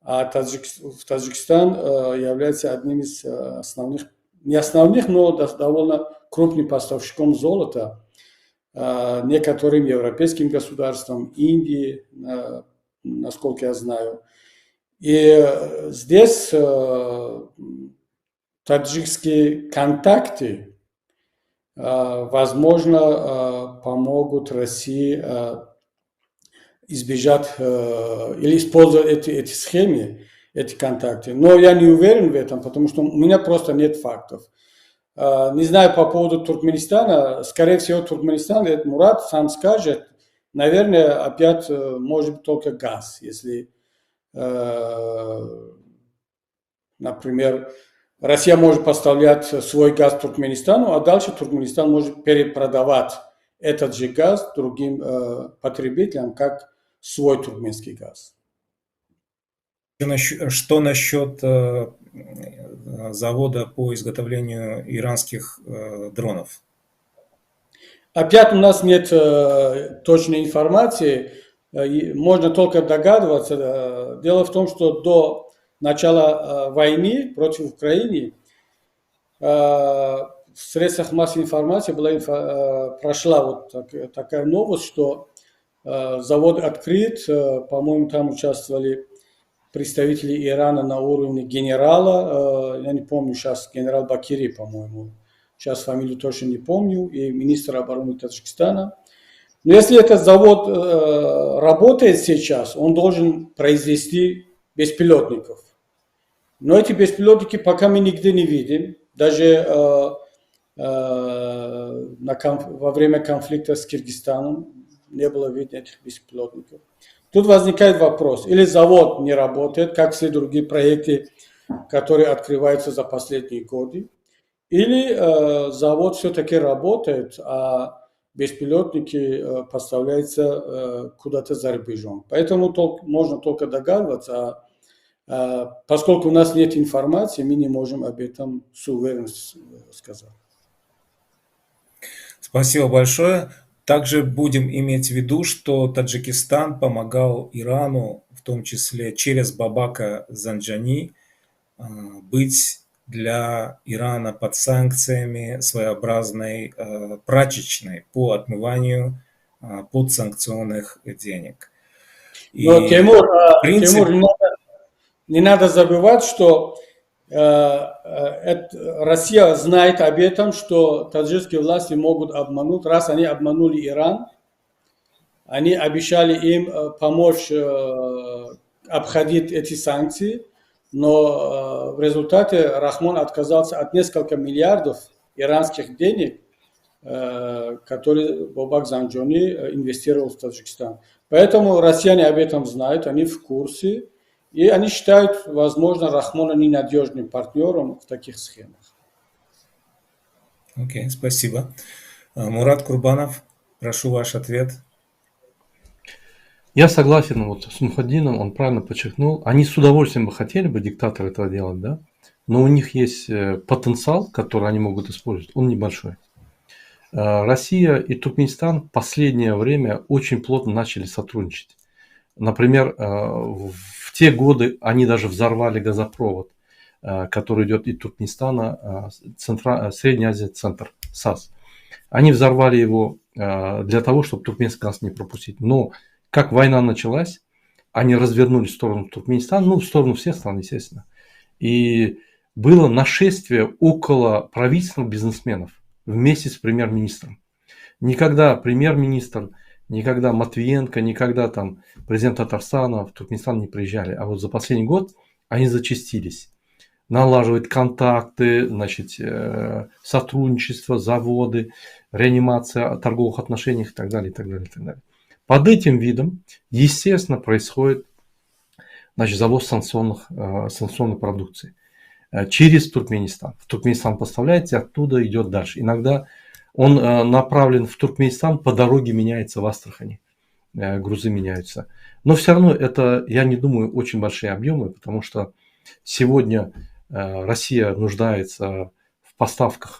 а Таджикистан является одним из основных, не основных, но довольно крупным поставщиком золота некоторым европейским государствам, Индии, насколько я знаю. И здесь таджикские контакты, возможно, помогут России избежать или использовать эти схемы, эти контакты. Но я не уверен в этом, потому что у меня просто нет фактов. Не знаю по поводу Туркменистана. Скорее всего, Туркменистан, Мурат сам скажет, наверное, опять может быть только газ, если, например, Россия может поставлять свой газ Туркменистану, а дальше Туркменистан может перепродавать этот же газ другим потребителям, как свой туркменский газ. Что насчет завода по изготовлению иранских дронов? Опять у нас нет точной информации, можно только догадываться. Дело в том, что до начала войны против Украины в средствах массовой информации прошла вот такая новость, что завод открыт, по-моему, там участвовали представители Ирана на уровне генерала, я не помню сейчас, генерал Бакири, по-моему, сейчас фамилию точно не помню, и министр обороны Таджикистана. Но если этот завод работает сейчас, он должен произвести беспилотников. Но эти беспилотники пока мы нигде не видим. Даже во время конфликта с Киргизстаном не было видно этих беспилотников. Тут возникает вопрос, или завод не работает, как все другие проекты, которые открываются за последние годы, или завод все-таки работает, а беспилотники поставляются куда-то за рубежом. Поэтому можно только догадываться, поскольку у нас нет информации, мы не можем об этом с уверенностью сказать. Спасибо большое. Также будем иметь в виду, что Таджикистан помогал Ирану, в том числе через Бабака Занджани, быть для Ирана под санкциями своеобразной прачечной по отмыванию подсанкционных денег. Но, И, Тимур, в принципе, Тимур, не надо забывать, что Россия знает об этом, что таджикские власти могут обмануть. Раз они обманули Иран, они обещали им помочь обходить эти санкции, но в результате Рахмон отказался от нескольких миллиардов иранских денег, которые Бабак Занджани инвестировал в Таджикистан. Поэтому россияне об этом знают, они в курсе. И они считают, возможно, Рахмона ненадежным партнером в таких схемах. Окей, спасибо. Мурат Курбанов, прошу ваш ответ. Я согласен вот с Мухаддином, он правильно подчеркнул. Они с удовольствием бы хотели бы, диктаторы, этого делать, да? Но у них есть потенциал, который они могут использовать, он небольшой. Россия и Туркменистан в последнее время очень плотно начали сотрудничать. Например, в те годы они даже взорвали газопровод, который идет из Туркменистана, Средняя Азия, центр, САС. Они взорвали его для того, чтобы туркменский газ не пропустить. Но как война началась, они развернулись в сторону Туркменистана, ну, в сторону всех стран, естественно. И было нашествие около правительственных бизнесменов вместе с премьер-министром. Никогда премьер-министр, никогда Матвиенко, никогда там президент Татарстана в Туркменистан не приезжали. А вот за последний год они зачастились. Налаживать контакты, значит, сотрудничество, заводы, реанимация торговых отношений и так далее, и так далее, и так далее. Под этим видом, естественно, происходит, значит, завоз санкционной продукции через Туркменистан. В Туркменистан поставляется, оттуда идет дальше. Иногда он направлен в Туркменистан, по дороге меняется в Астрахани, грузы меняются. Но все равно это, я не думаю, очень большие объемы, потому что сегодня Россия нуждается в поставках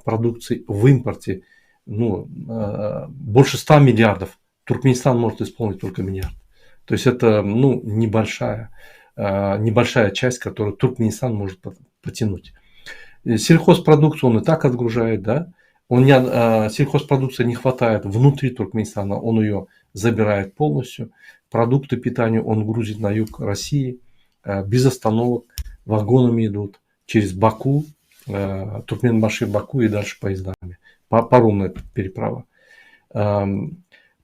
продукции, в импорте, ну, больше 100 миллиардов. Туркменистан может исполнить только миллиард. То есть это, ну, небольшая часть, которую Туркменистан может потянуть. Сельхозпродукцию он и так отгружает, да. Сельхозпродукции не хватает внутри Туркменистана, он ее забирает полностью. Продукты питания он грузит на юг России без остановок, вагонами идут через Баку, Туркменбаши, Баку и дальше поездами. Паромная переправа.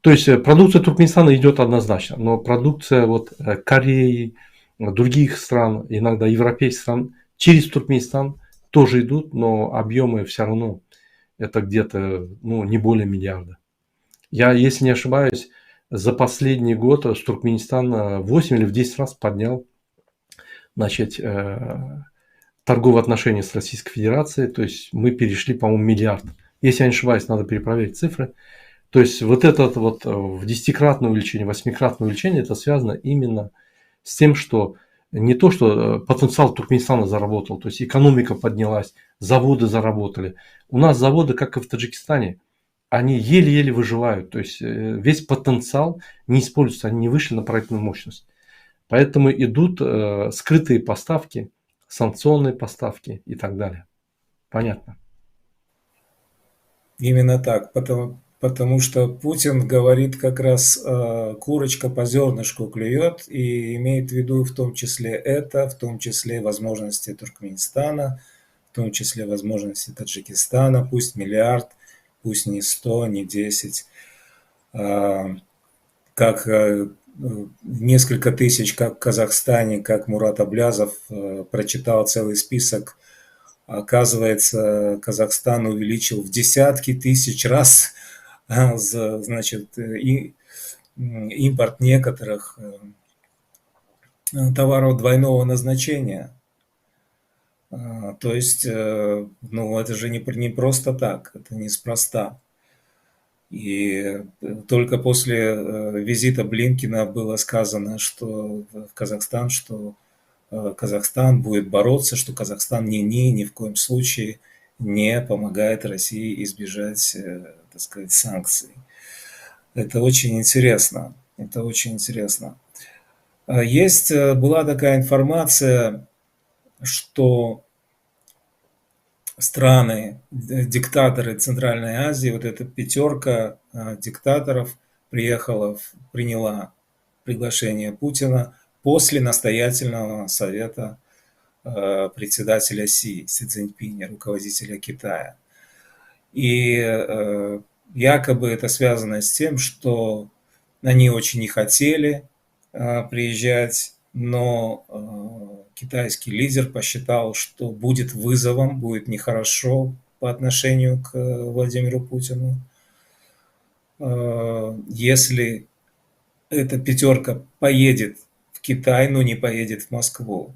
То есть продукция Туркменистана идет однозначно, но продукция вот Кореи, других стран, иногда европейских стран через Туркменистан тоже идут, но объемы все равно это где-то, ну, не более миллиарда. Я, если не ошибаюсь, за последний год с Туркменистана 8 или в 10 раз поднял, значит, торговые отношения с Российской Федерацией. То есть мы перешли, по-моему, миллиард. Если я не ошибаюсь, надо перепроверить цифры. То есть вот это вот в 10-кратное увеличение, 8-кратное увеличение, это связано именно с тем, что не то, что потенциал Туркменистана заработал, то есть экономика поднялась, заводы заработали. У нас заводы, как и в Таджикистане, они еле-еле выживают. То есть весь потенциал не используется, они не вышли на проектную мощность. Поэтому идут скрытые поставки, санкционные поставки и так далее. Понятно? Именно так, потому что Путин говорит как раз курочка по зернышку клюет и имеет в виду в том числе это, в том числе возможности Туркменистана, в том числе возможности Таджикистана, пусть миллиард, пусть не 100, не 10, как несколько тысяч, как в Казахстане, как Мурат Аблязов прочитал целый список. Оказывается, Казахстан увеличил в десятки тысяч раз, значит, импорт некоторых товаров двойного назначения. То есть, ну, это же не просто так, это неспроста. И только после визита Блинкина было сказано, что в Казахстан, что Казахстан будет бороться, что Казахстан ни в коем случае не помогает России избежать, так сказать, санкций. Это очень интересно. Это очень интересно. Была такая информация, что страны, диктаторы Центральной Азии, вот эта пятерка диктаторов приняла приглашение Путина после настоятельного совета председателя Си Цзиньпиня, руководителя Китая. И якобы это связано с тем, что они очень не хотели приезжать, но китайский лидер посчитал, что будет вызовом, будет нехорошо по отношению к Владимиру Путину, если эта пятерка поедет в Китай, но не поедет в Москву.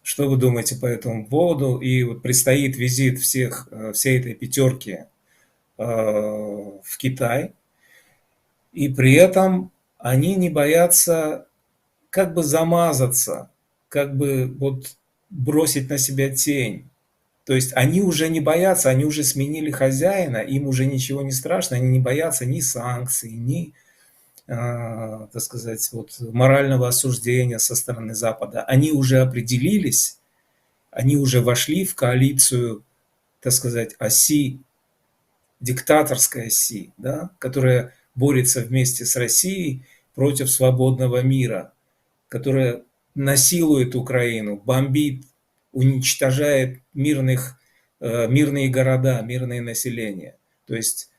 Что вы думаете по этому поводу? И вот предстоит визит всей этой пятерки в Китай, и при этом они не боятся как бы замазаться, как бы вот бросить на себя тень. То есть они уже не боятся, они уже сменили хозяина, им уже ничего не страшно, они не боятся ни санкций, ни, так сказать, вот, морального осуждения со стороны Запада. Они уже определились, они уже вошли в коалицию, так сказать, оси, диктаторской оси, да, которая борется вместе с Россией против свободного мира, которая насилует Украину, бомбит, уничтожает мирные города, мирное население. То есть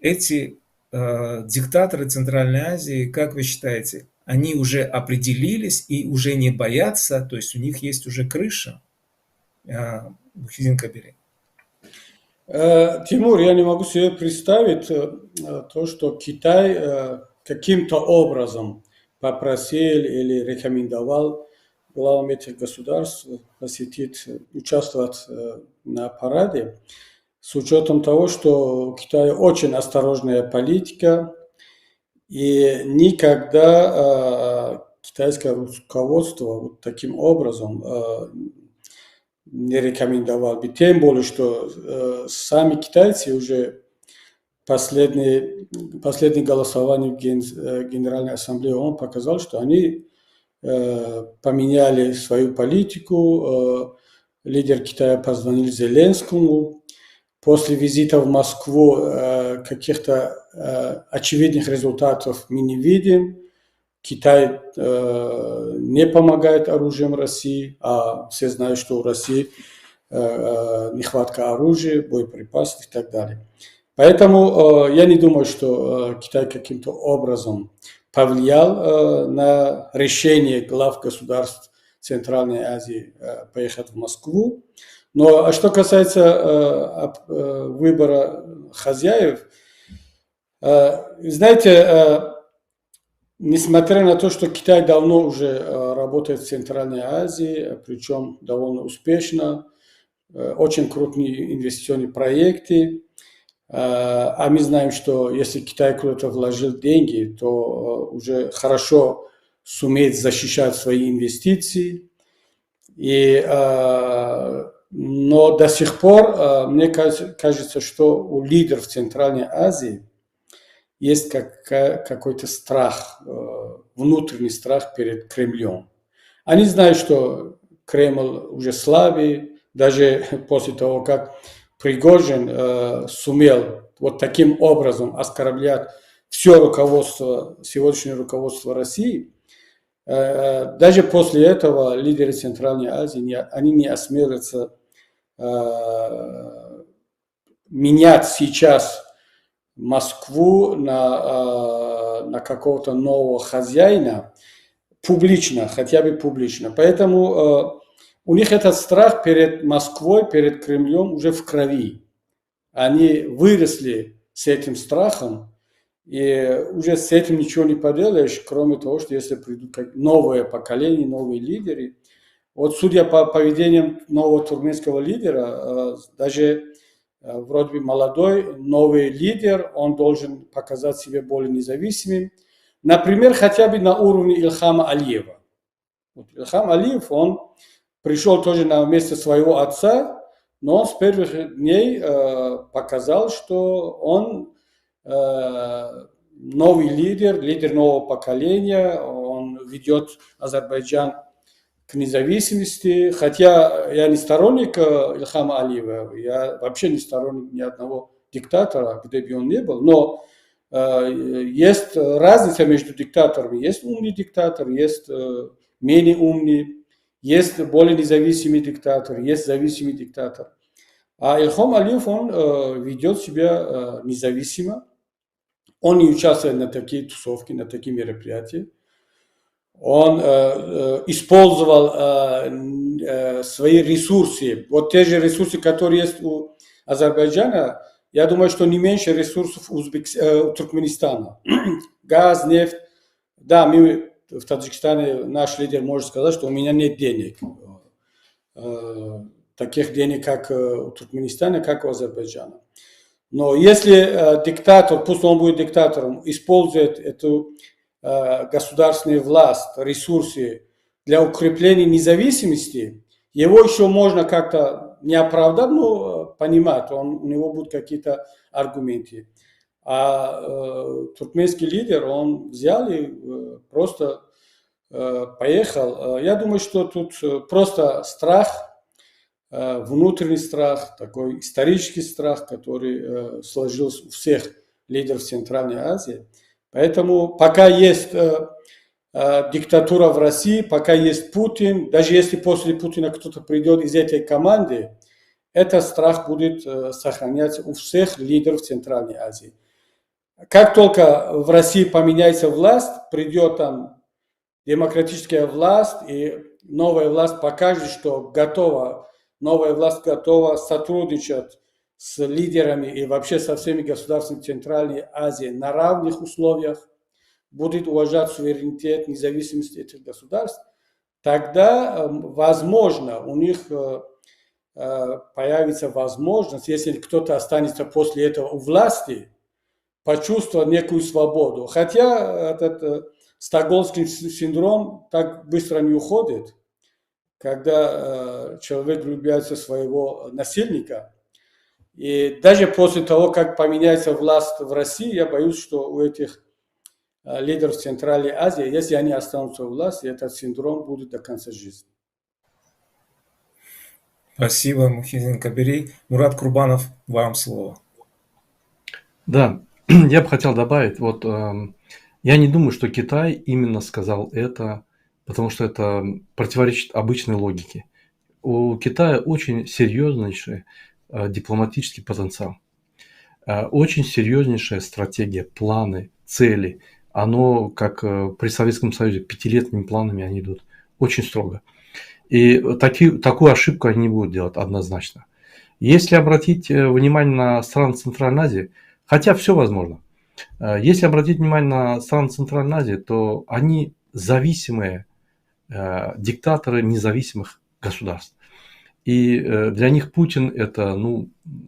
эти диктаторы Центральной Азии, как вы считаете, они уже определились и уже не боятся, то есть у них есть уже крыша? Мухиддин Кабири. Тимур, я не могу себе представить то, что Китай каким-то образом попросил или рекомендовал главам этих государств участвовать на параде, с учетом того, что у Китая очень осторожная политика, и никогда китайское руководство вот таким образом не рекомендовал бы. Тем более, что сами китайцы уже последнее голосование в Генеральной Ассамблее ООН показал, что они поменяли свою политику. Лидер Китая позвонил Зеленскому. После визита в Москву каких-то очевидных результатов мы не видим. Китай не помогает оружием России, а все знают, что у России нехватка оружия, боеприпасов и так далее. Поэтому я не думаю, что Китай каким-то образом повлиял на решение глав государств Центральной Азии поехать в Москву. Но что касается выбора хозяев, знаете, несмотря на то, что Китай давно уже работает в Центральной Азии, причем довольно успешно, очень крупные инвестиционные проекты, а мы знаем, что если Китай куда-то вложил деньги, то уже хорошо сумеет защищать свои инвестиции. Но до сих пор мне кажется, что у лидеров Центральной Азии есть какой-то страх, внутренний страх перед Кремлем. Они знают, что Кремль уже слабый, даже после того, как Пригожин сумел вот таким образом оскорблять все руководство, сегодняшнее руководство России, даже после этого лидеры Центральной Азии, они не осмелятся менять сейчас Москву на какого-то нового хозяина публично, хотя бы публично. Поэтому у них этот страх перед Москвой, перед Кремлем уже в крови. Они выросли с этим страхом, и уже с этим ничего не поделаешь, кроме того, что если придут новое поколение, новые лидеры. Вот судя по поведению нового туркменского лидера, даже вроде бы молодой, новый лидер, он должен показать себя более независимым. Например, хотя бы на уровне Ильхама Алиева. Вот Ильхам Алиев, он пришел тоже на место своего отца, но он с первых дней показал, что он новый лидер, лидер нового поколения, он ведет Азербайджан к независимости, хотя я не сторонник Ильхама Алиева, я вообще не сторонник ни одного диктатора, где бы он ни был, но есть разница между диктаторами, есть умный диктатор, есть менее умный, есть более независимый диктатор, есть зависимый диктатор. А Ильхам Алиев, он ведет себя независимо, он не участвует на такие тусовки, на такие мероприятия. Он использовал свои ресурсы, вот те же ресурсы, которые есть у Азербайджана, я думаю, что не меньше ресурсов у Туркменистана. Газ, нефть. Да, мы в Таджикистане, наш лидер может сказать, что у меня нет денег. Таких денег, как у Туркменистана, как у Азербайджана. Но если диктатор, пусть он будет диктатором, использует эту государственную власть, ресурсы для укрепления независимости, его еще можно как-то не оправдать, но понимать, у него будут какие-то аргументы. А туркменский лидер, он взял и просто поехал. Я думаю, что тут просто страх, внутренний страх, такой исторический страх, который сложился у всех лидеров Центральной Азии. Поэтому пока есть диктатура в России, пока есть Путин, даже если после Путина кто-то придет из этой команды, этот страх будет сохраняться у всех лидеров Центральной Азии. Как только в России поменяется власть, придет там демократическая власть, и новая власть покажет, что новая власть готова сотрудничать с лидерами и вообще со всеми государствами Центральной Азии на равных условиях, будет уважать суверенитет, независимость этих государств, тогда, возможно, у них появится возможность, если кто-то останется после этого у власти, почувствовать некую свободу. Хотя этот стокгольмский синдром так быстро не уходит, когда человек влюбляется в своего насильника. И даже после того, как поменяется власть в России, я боюсь, что у этих лидеров Центральной Азии, если они останутся у власти, этот синдром будет до конца жизни. Спасибо, Мухиддин Кабири. Мурат Курбанов, вам слово. Да, я бы хотел добавить, вот я не думаю, что Китай именно сказал это, потому что это противоречит обычной логике. У Китая очень серьезнейший дипломатический потенциал, очень серьезнейшая стратегия, планы, цели. Оно, как при Советском Союзе, 5-летними планами они идут очень строго. И такую ошибку они не будут делать однозначно. Если обратить внимание на страны Центральной Азии, хотя все возможно, если обратить внимание на страны Центральной Азии, то они зависимые диктаторы независимых государств. И для них Путин – это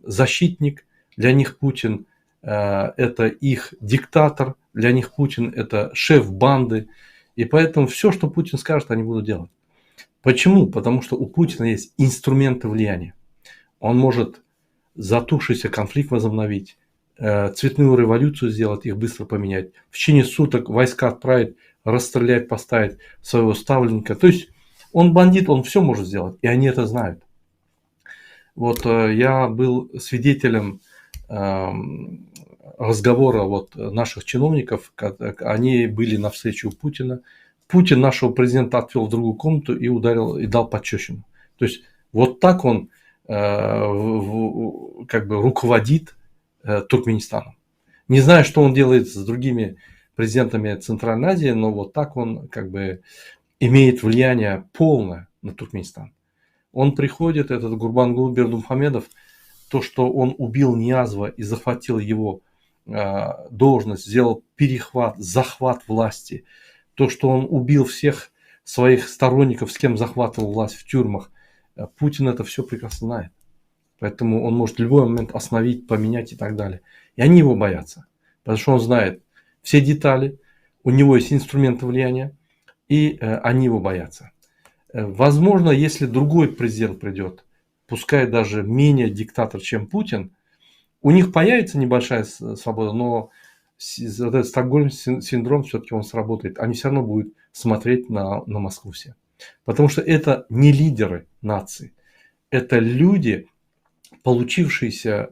защитник, для них Путин – это их диктатор, для них Путин – это шеф банды. И поэтому все, что Путин скажет, они будут делать. Почему? Потому что у Путина есть инструменты влияния. Он может затухшийся конфликт возобновить, цветную революцию сделать, их быстро поменять, в течение суток войска отправить, расстрелять, поставить своего ставленника. То есть он бандит, он все может сделать, и они это знают. Вот я был свидетелем разговора наших чиновников, они были на встрече у Путина. Путин нашего президента отвел в другую комнату и ударил, и дал пощечину. То есть вот так он руководит Туркменистаном. Не знаю, что он делает с другими президентами Центральной Азии, но вот так он имеет влияние полное на Туркменистан. Он приходит, этот Гурбангулы Бердымухамедов, то, что он убил Ниязова и захватил его должность, сделал перехват, захват власти, то, что он убил всех своих сторонников, с кем захватывал власть в тюрьмах, Путин это все прекрасно знает. Поэтому он может в любой момент остановить, поменять и так далее. И они его боятся. Потому что он знает все детали, у него есть инструменты влияния, и они его боятся. Возможно, если другой президент придет, пускай даже менее диктатор, чем Путин, у них появится небольшая свобода, но вот этот стокгольмский синдром все-таки он сработает. Они все равно будут смотреть на Москву все. Потому что это не лидеры нации. Это люди, получившие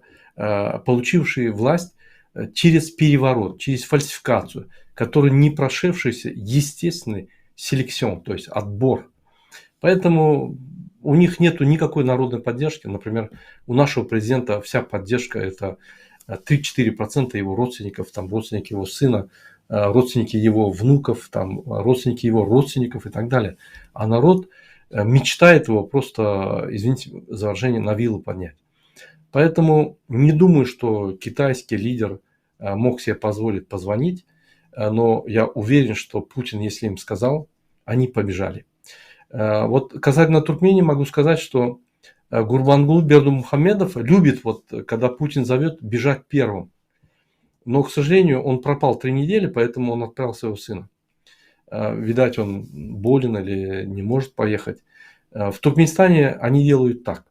власть через переворот, через фальсификацию, которые не прошедшийся естественный селекцион, то есть отбор. Поэтому у них нет никакой народной поддержки. Например, у нашего президента вся поддержка – это 3-4% его родственников, там, родственники его сына, родственники его внуков, там, родственники его родственников и так далее. А народ мечтает его просто, извините за выражение, на вилы поднять. Поэтому не думаю, что китайский лидер мог себе позволить позвонить, но я уверен, что Путин, если им сказал, они побежали. Вот касательно Туркмении могу сказать, что Гурбангулы Бердымухамедов любит, вот, когда Путин зовет, бежать первым. Но, к сожалению, он пропал 3 недели, поэтому он отправил своего сына. Видать, он болен или не может поехать. В Туркменистане они делают так.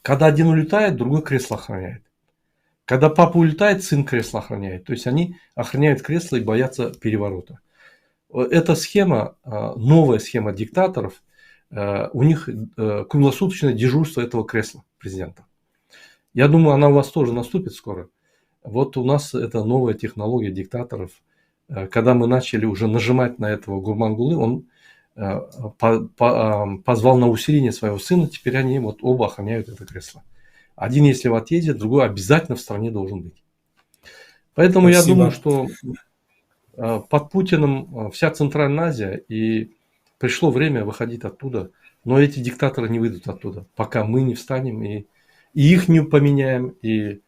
Когда один улетает, другой кресло охраняет. Когда папа улетает, сын кресло охраняет. То есть они охраняют кресло и боятся переворота. Эта схема, новая схема диктаторов, у них круглосуточное дежурство этого кресла президента. Я думаю, она у вас тоже наступит скоро. Вот у нас это новая технология диктаторов. Когда мы начали уже нажимать на этого Гурбангулы, он позвал на усиление своего сына, теперь они вот оба охраняют это кресло. Один, если в отъезде, другой обязательно в стране должен быть. Поэтому Спасибо. я думаю, что под Путиным вся Центральная Азия, и пришло время выходить оттуда. Но эти диктаторы не выйдут оттуда, пока мы не встанем и их не поменяем, и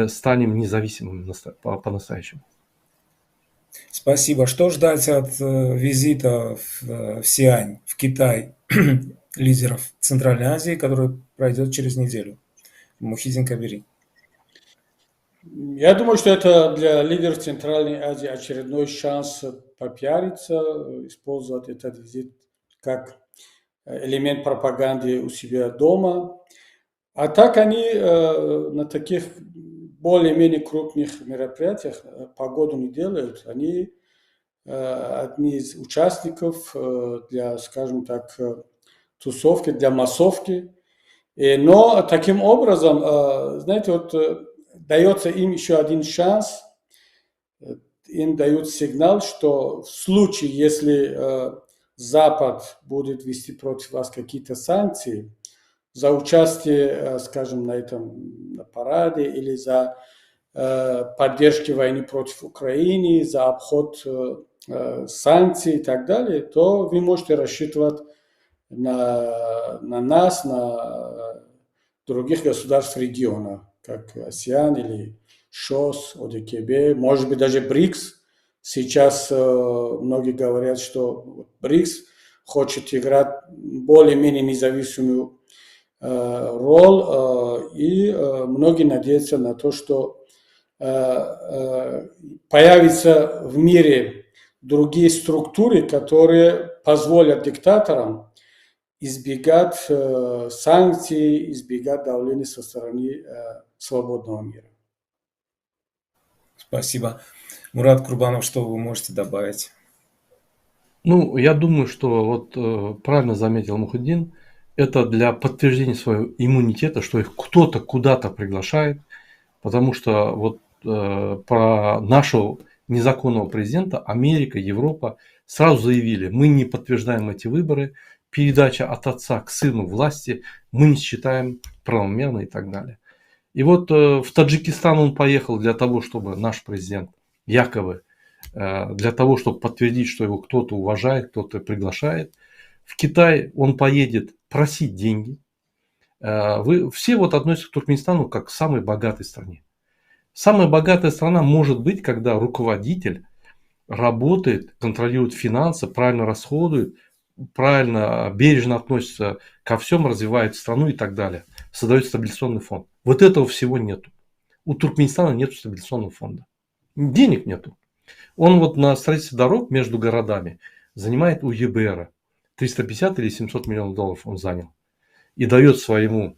станем независимыми по-настоящему. Спасибо. Что ждать от визита в Сиань, в Китай, лидеров Центральной Азии, который пройдет через неделю? Мухиддин Кабири. Я думаю, что это для лидеров Центральной Азии очередной шанс попиариться, использовать этот визит как элемент пропаганды у себя дома. А так они на таких более-менее крупных мероприятиях погоду не делают. Они одни из участников для, скажем так, тусовки, для массовки. Но таким образом, знаете, вот дается им еще один шанс, им дают сигнал, что в случае, если Запад будет вести против вас какие-то санкции за участие, скажем, на этом параде или за поддержки войны против Украины, за обход санкций и так далее, то вы можете рассчитывать на нас, на других государств региона, как АСЕАН или ШОС, ОДКБ, может быть даже БРИКС. Сейчас многие говорят, что БРИКС хочет играть более-менее независимую роль, и многие надеются на то, что появятся в мире другие структуры, которые позволят диктаторам избегать санкций, избегать давления со стороны свободного мира. Спасибо. Мурат Курбанов, что вы можете добавить? Ну, я думаю, что вот правильно заметил Мухиддин, это для подтверждения своего иммунитета, что их кто-то куда-то приглашает, потому что вот про нашего незаконного президента Америка, Европа сразу заявили, мы не подтверждаем эти выборы, передача от отца к сыну власти мы не считаем правомерной и так далее. И вот в Таджикистан он поехал для того, чтобы наш президент якобы для того, чтобы подтвердить, что его кто-то уважает, кто-то приглашает. В Китай он поедет просить деньги. Все вот относятся к Туркменистану как к самой богатой стране. Самая богатая страна может быть, когда руководитель работает, контролирует финансы, правильно расходует, правильно, бережно относится ко всем, развивает страну и так далее. создает стабилизационный фонд. Вот этого всего нету. У Туркменистана нет стабилизационного фонда. Денег нету. Он вот на строительстве дорог между городами занимает у ЕБР 350 или 700 миллионов долларов он занял. И дает своим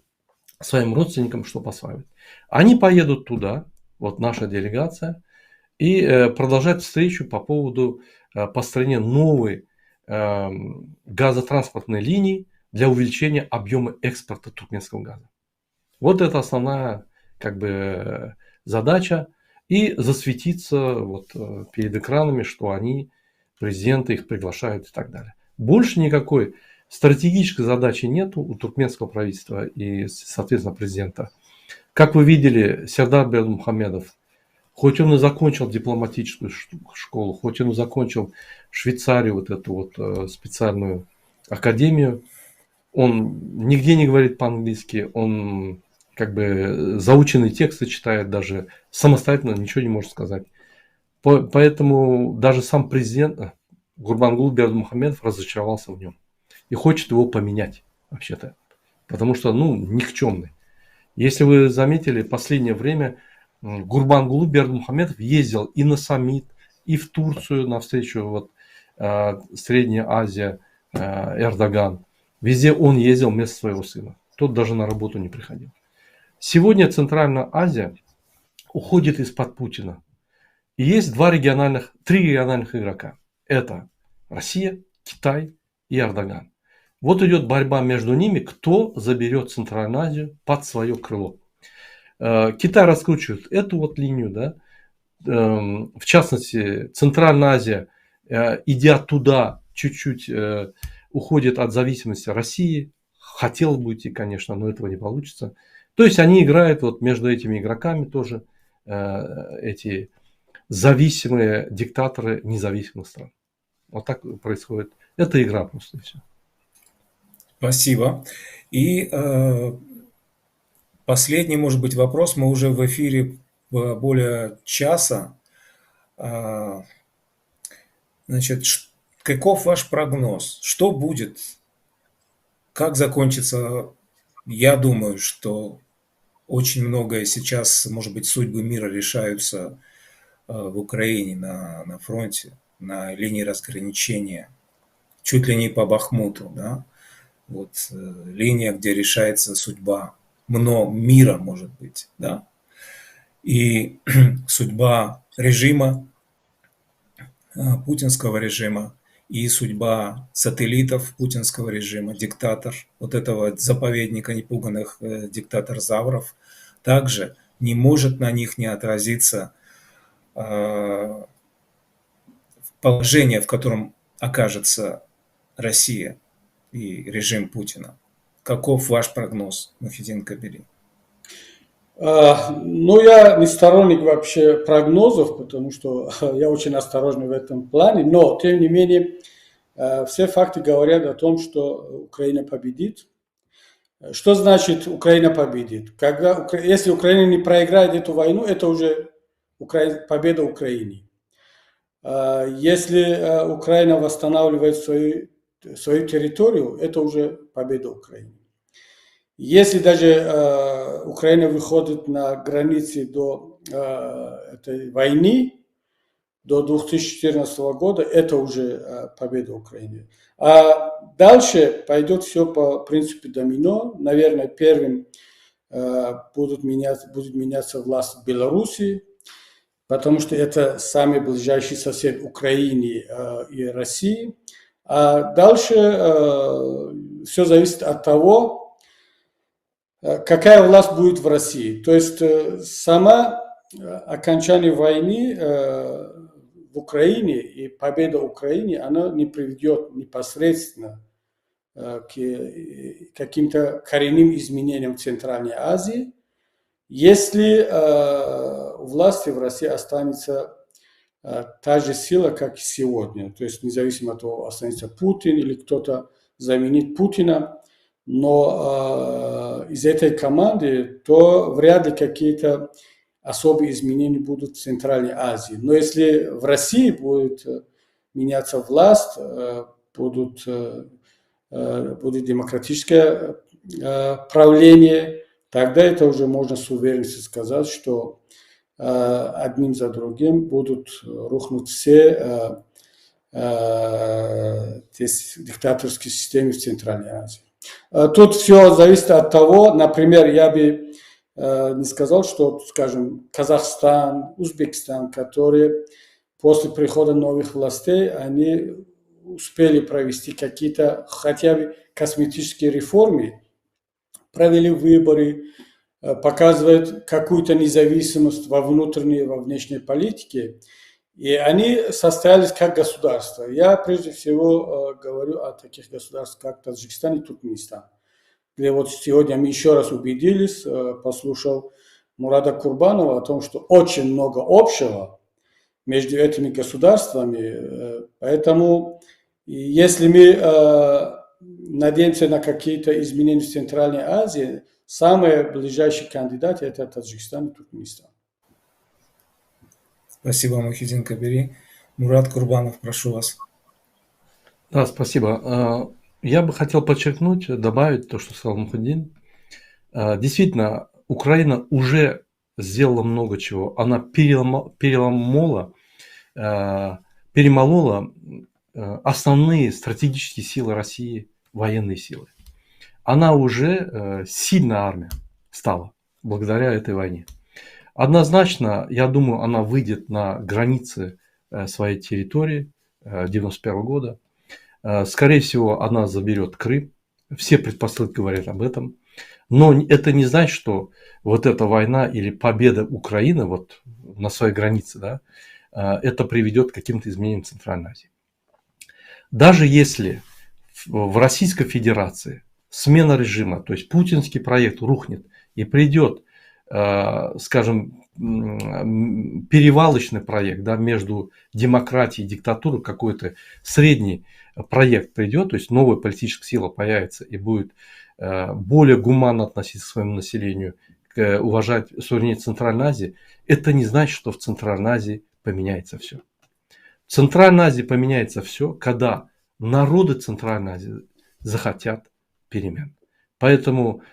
родственникам, что осваивать. Они поедут туда, вот наша делегация, и продолжать встречу по поводу построения новой газотранспортной линии для увеличения объема экспорта туркменского газа. Вот это основная задача. И засветиться вот перед экранами, что они, президенты их приглашают и так далее. Больше никакой стратегической задачи нету у туркменского правительства и, соответственно, президента. Как вы видели, Сердар Бердымухамедов, хоть он и закончил дипломатическую школу, хоть он и закончил в Швейцарии вот эту вот специальную академию, он нигде не говорит по-английски, он заученные тексты читает, даже самостоятельно ничего не может сказать. Поэтому даже сам президент Гурбангулы Бердымухамедов разочаровался в нем и хочет его поменять вообще-то, потому что, никчемный. Если вы заметили, в последнее время Гурбангулы Бердымухамедов ездил и на саммит, и в Турцию на встречу Средняя Азия, Эрдоган. Везде он ездил вместо своего сына. Тот даже на работу не приходил. Сегодня Центральная Азия уходит из-под Путина. И есть три региональных игрока. Это Россия, Китай и Эрдоган. Вот идет борьба между ними, кто заберет Центральную Азию под свое крыло. Китай раскручивает эту вот линию, да. В частности, Центральная Азия, идя туда, чуть-чуть уходит от зависимости России. Хотел бы идти, конечно, но этого не получится. То есть они играют вот между этими игроками тоже, эти зависимые диктаторы независимых стран. Вот так происходит. Это игра просто, и все. Спасибо. И последний, может быть, вопрос. Мы уже в эфире более часа. Значит, каков ваш прогноз? Что будет? Как закончится? Я думаю, что очень многое сейчас, может быть, судьбы мира решаются в Украине, на фронте, на линии разграничения, чуть ли не по Бахмуту, да? Вот линия, где решается судьба мира, может быть, да? И судьба режима, путинского режима, и судьба сателлитов путинского режима, диктатор, вот этого заповедника непуганных диктатор-завров, также не может на них не отразиться положение, в котором окажется Россия и режим Путина. Каков ваш прогноз, Мухиддин Кабели? Я не сторонник вообще прогнозов, потому что я очень осторожный в этом плане, но, тем не менее, все факты говорят о том, что Украина победит. Что значит Украина победит? Если Украина не проиграет эту войну, это уже победа Украины. Если Украина восстанавливает свою территорию, это уже победа Украины. Если даже Украина выходит на границы до этой войны, до 2014 года, это уже победа Украины. А дальше пойдет все по принципу домино. Наверное, первым будет меняться власть в Беларуси, потому что это самый ближайший сосед Украины и России. А дальше все зависит от того, какая власть будет в России. То есть сама окончание войны в Украине и победа Украины, она не приведет непосредственно к каким-то коренным изменениям в Центральной Азии, если у власти в России останется та же сила, как и сегодня. То есть независимо от того, останется Путин или кто-то заменит Путина, но из этой команды, то вряд ли какие-то особые изменения будут в Центральной Азии. Но если в России будет меняться власть, будет демократическое правление, тогда это уже можно с уверенностью сказать, что одним за другим будут рухнуть все диктаторские системы в Центральной Азии. Тут все зависит от того, например, я бы не сказал, что, скажем, Казахстан, Узбекистан, которые после прихода новых властей, они успели провести какие-то хотя бы косметические реформы, провели выборы, показывают какую-то независимость во внутренней, во внешней политике, и они состоялись как государство. Я прежде всего говорю о таких государствах, как Таджикистан и Туркменистан, где вот сегодня мы еще раз убедились, послушал Мурада Курбанова о том, что очень много общего между этими государствами. Поэтому если мы надеемся на какие-то изменения в Центральной Азии, самые ближайшие кандидаты это Таджикистан и Туркменистан. Спасибо, Мухиддин Кабири. Мурат Курбанов, прошу вас. Да, спасибо. Я бы хотел подчеркнуть, добавить то, что сказал Мухиддин. Действительно, Украина уже сделала много чего. Она перемолола основные стратегические силы России, военные силы. Она уже сильная армия стала благодаря этой войне. Однозначно, я думаю, она выйдет на границы своей территории 1991 года. Скорее всего, она заберет Крым. Все предпосылки говорят об этом. Но это не значит, что вот эта война или победа Украины вот на своей границе, да, это приведет к каким-то изменениям в Центральной Азии. Даже если в Российской Федерации смена режима, то есть путинский проект рухнет и придет, скажем, перевалочный проект, да, между демократией и диктатурой, какой-то средний проект придет, то есть новая политическая сила появится и будет более гуманно относиться к своему населению, уважать суверенитет Центральной Азии, это не значит, что в Центральной Азии поменяется все. В Центральной Азии поменяется все, когда народы Центральной Азии захотят перемен. Поэтому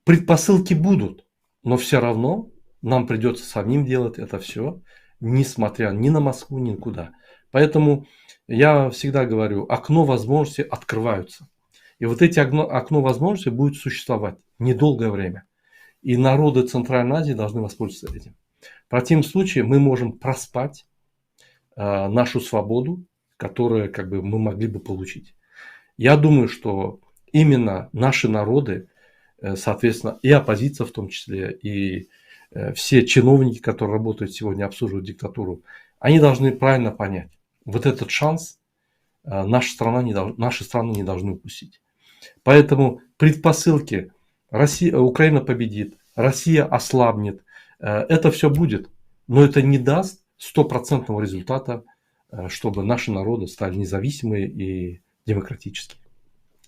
предпосылки будут, но все равно нам придется самим делать это все, несмотря ни на Москву, ни никуда. Поэтому я всегда говорю, окно возможностей открываются. И вот эти окно возможностей будет существовать недолгое время. И народы Центральной Азии должны воспользоваться этим. В противном случае мы можем проспать нашу свободу, которую как бы, мы могли бы получить. Я думаю, что именно наши народы, соответственно, и оппозиция в том числе, и все чиновники, которые работают сегодня, обслуживают диктатуру, они должны правильно понять, вот этот шанс наши страны не должны упустить. Поэтому предпосылки Украина победит, Россия ослабнет, это все будет, но это не даст стопроцентного результата, чтобы наши народы стали независимые и демократические.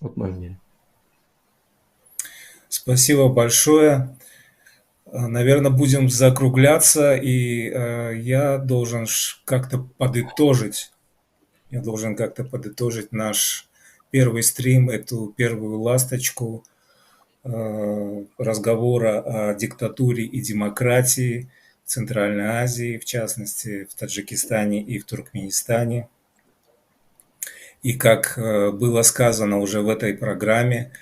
Вот мое мнение. Спасибо большое. Наверное, будем закругляться, и я должен как-то подытожить. Я должен как-то подытожить наш первый стрим, эту первую ласточку разговора о диктатуре и демократии в Центральной Азии, в частности, в Таджикистане и в Туркменистане. И как было сказано уже в этой программе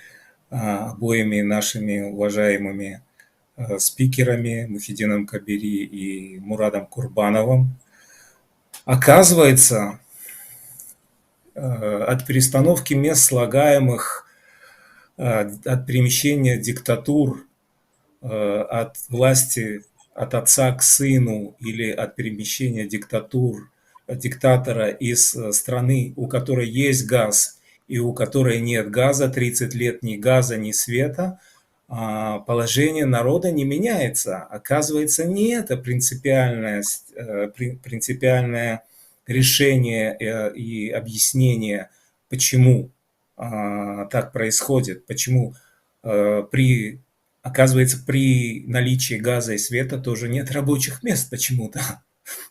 обоими нашими уважаемыми спикерами Мухиддином Кабири и Мурадом Курбановым, оказывается, от перестановки мест слагаемых, от перемещения диктатур, от власти от отца к сыну или от перемещения диктатора из страны, у которой есть газ и у которой нет газа, 30 лет ни газа, ни света, положение народа не меняется. Оказывается, не это принципиальное решение и объяснение, почему так происходит, почему оказывается, при наличии газа и света тоже нет рабочих мест почему-то.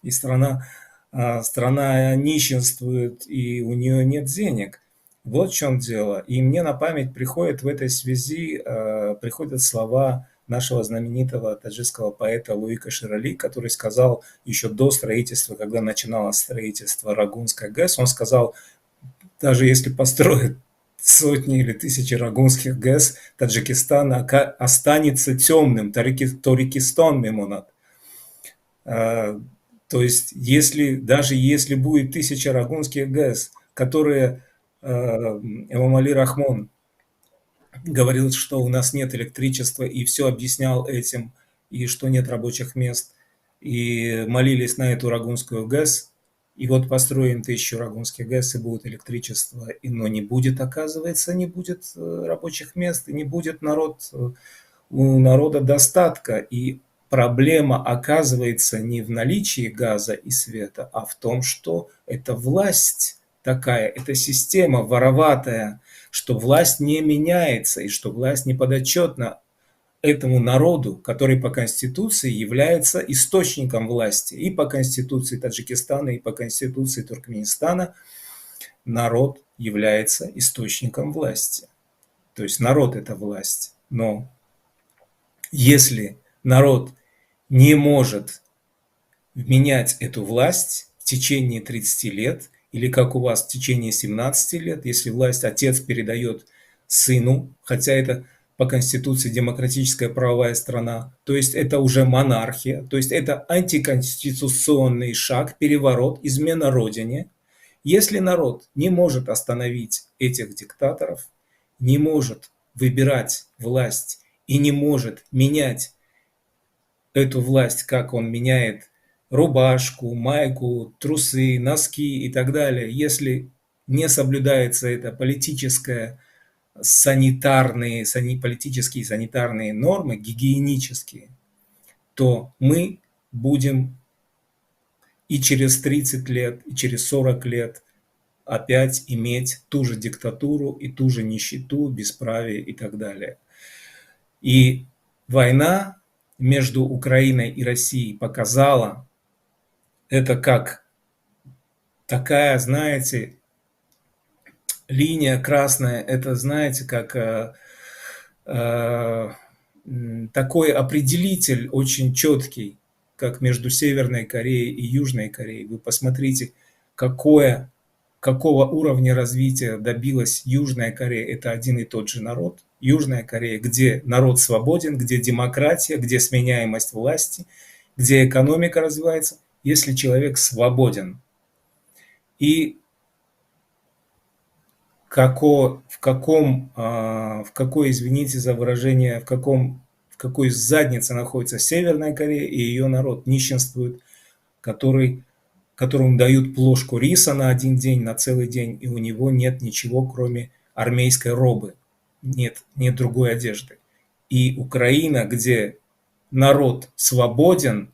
И страна нищенствует, и у нее нет денег. Вот в чем дело. И мне на память приходят в этой связи приходят слова нашего знаменитого таджикского поэта Луика Ширали, который сказал еще до строительства, когда начиналось строительство Рагунской ГЭС, он сказал, даже если построят сотни или тысячи рагунских ГЭС, Таджикистан останется темным, Торикистан мемонат. То есть, даже если будет тысяча рагунских ГЭС, которые Эмомали Рахмон говорил, что у нас нет электричества, и все объяснял этим, и что нет рабочих мест, и молились на эту Рагунскую ГЭС, и вот построим 1000 Рагунских ГЭС, и будет электричество, но не будет, оказывается, не будет рабочих мест, и не будет у народа достатка, и проблема оказывается не в наличии газа и света, а в том, что это власть такая, это система вороватая, что власть не меняется и что власть не подотчетна этому народу, который по Конституции является источником власти. И по Конституции Таджикистана, и по Конституции Туркменистана народ является источником власти. То есть народ – это власть. Но если народ не может менять эту власть в течение 30 лет, или как у вас в течение 17 лет, если власть отец передает сыну, хотя это по Конституции демократическая правовая страна, то есть это уже монархия, то есть это антиконституционный шаг, переворот, измена родине. Если народ не может остановить этих диктаторов, не может выбирать власть и не может менять эту власть, как он меняет рубашку, майку, трусы, носки и так далее, если не соблюдается это политические санитарные нормы, гигиенические, то мы будем и через 30 лет, и через 40 лет опять иметь ту же диктатуру и ту же нищету, бесправие и так далее. И война между Украиной и Россией показала это как такая, знаете, линия красная, это, знаете, как такой определитель очень четкий, как между Северной Кореей и Южной Кореей. Вы посмотрите, какого уровня развития добилась Южная Корея. Это один и тот же народ. Южная Корея, где народ свободен, где демократия, где сменяемость власти, где экономика развивается, если человек свободен. И в какой, извините за выражение, в какой заднице находится Северная Корея и ее народ нищенствует, которому дают плошку риса на один день, на целый день, и у него нет ничего, кроме армейской робы, нет другой одежды. И Украина, где народ свободен,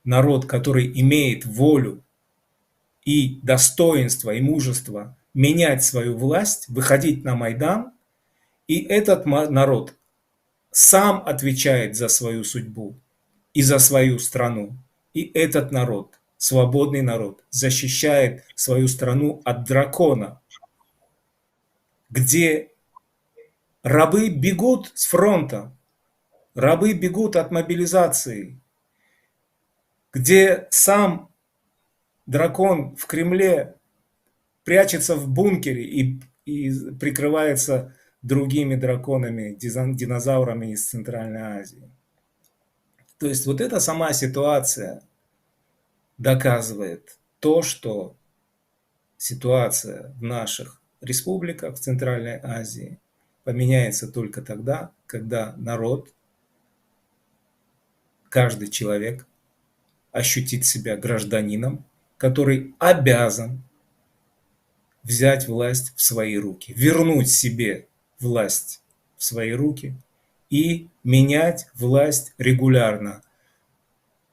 народ, который имеет волю и достоинство, и мужество менять свою власть, выходить на Майдан, и этот народ сам отвечает за свою судьбу и за свою страну. И этот народ, свободный народ, защищает свою страну от дракона, где рабы бегут с фронта, рабы бегут от мобилизации, где сам дракон в Кремле прячется в бункере и прикрывается другими драконами, динозаврами из Центральной Азии. То есть вот эта сама ситуация доказывает то, что ситуация в наших республиках в Центральной Азии поменяется только тогда, когда народ, каждый человек ощутит себя гражданином, который обязан взять власть в свои руки, вернуть себе власть в свои руки и менять власть регулярно.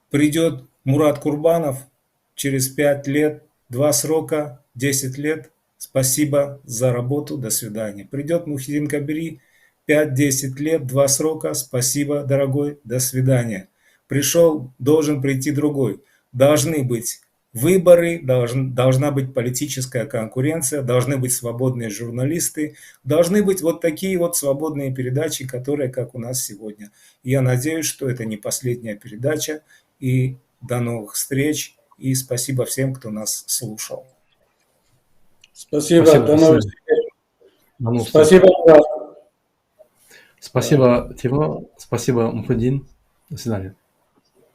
Придет Мурат Курбанов через 5 лет, 2 срока, 10 лет, спасибо за работу, до свидания. Придет Мухиддин Кабири, 5-10 лет, 2 срока, спасибо, дорогой, до свидания. Должен прийти другой. Должны быть выборы, должна быть политическая конкуренция, должны быть свободные журналисты, должны быть вот такие вот свободные передачи, которые как у нас сегодня. Я надеюсь, что это не последняя передача, и до новых встреч, и спасибо всем, кто нас слушал. Спасибо, Спасибо, до до новых свидания. встреч. До новых встреч. Спасибо, Мурат. Спасибо, Тимур. Спасибо, Мухуддин. До свидания.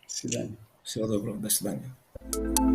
До свидания. Всего доброго, до свидания.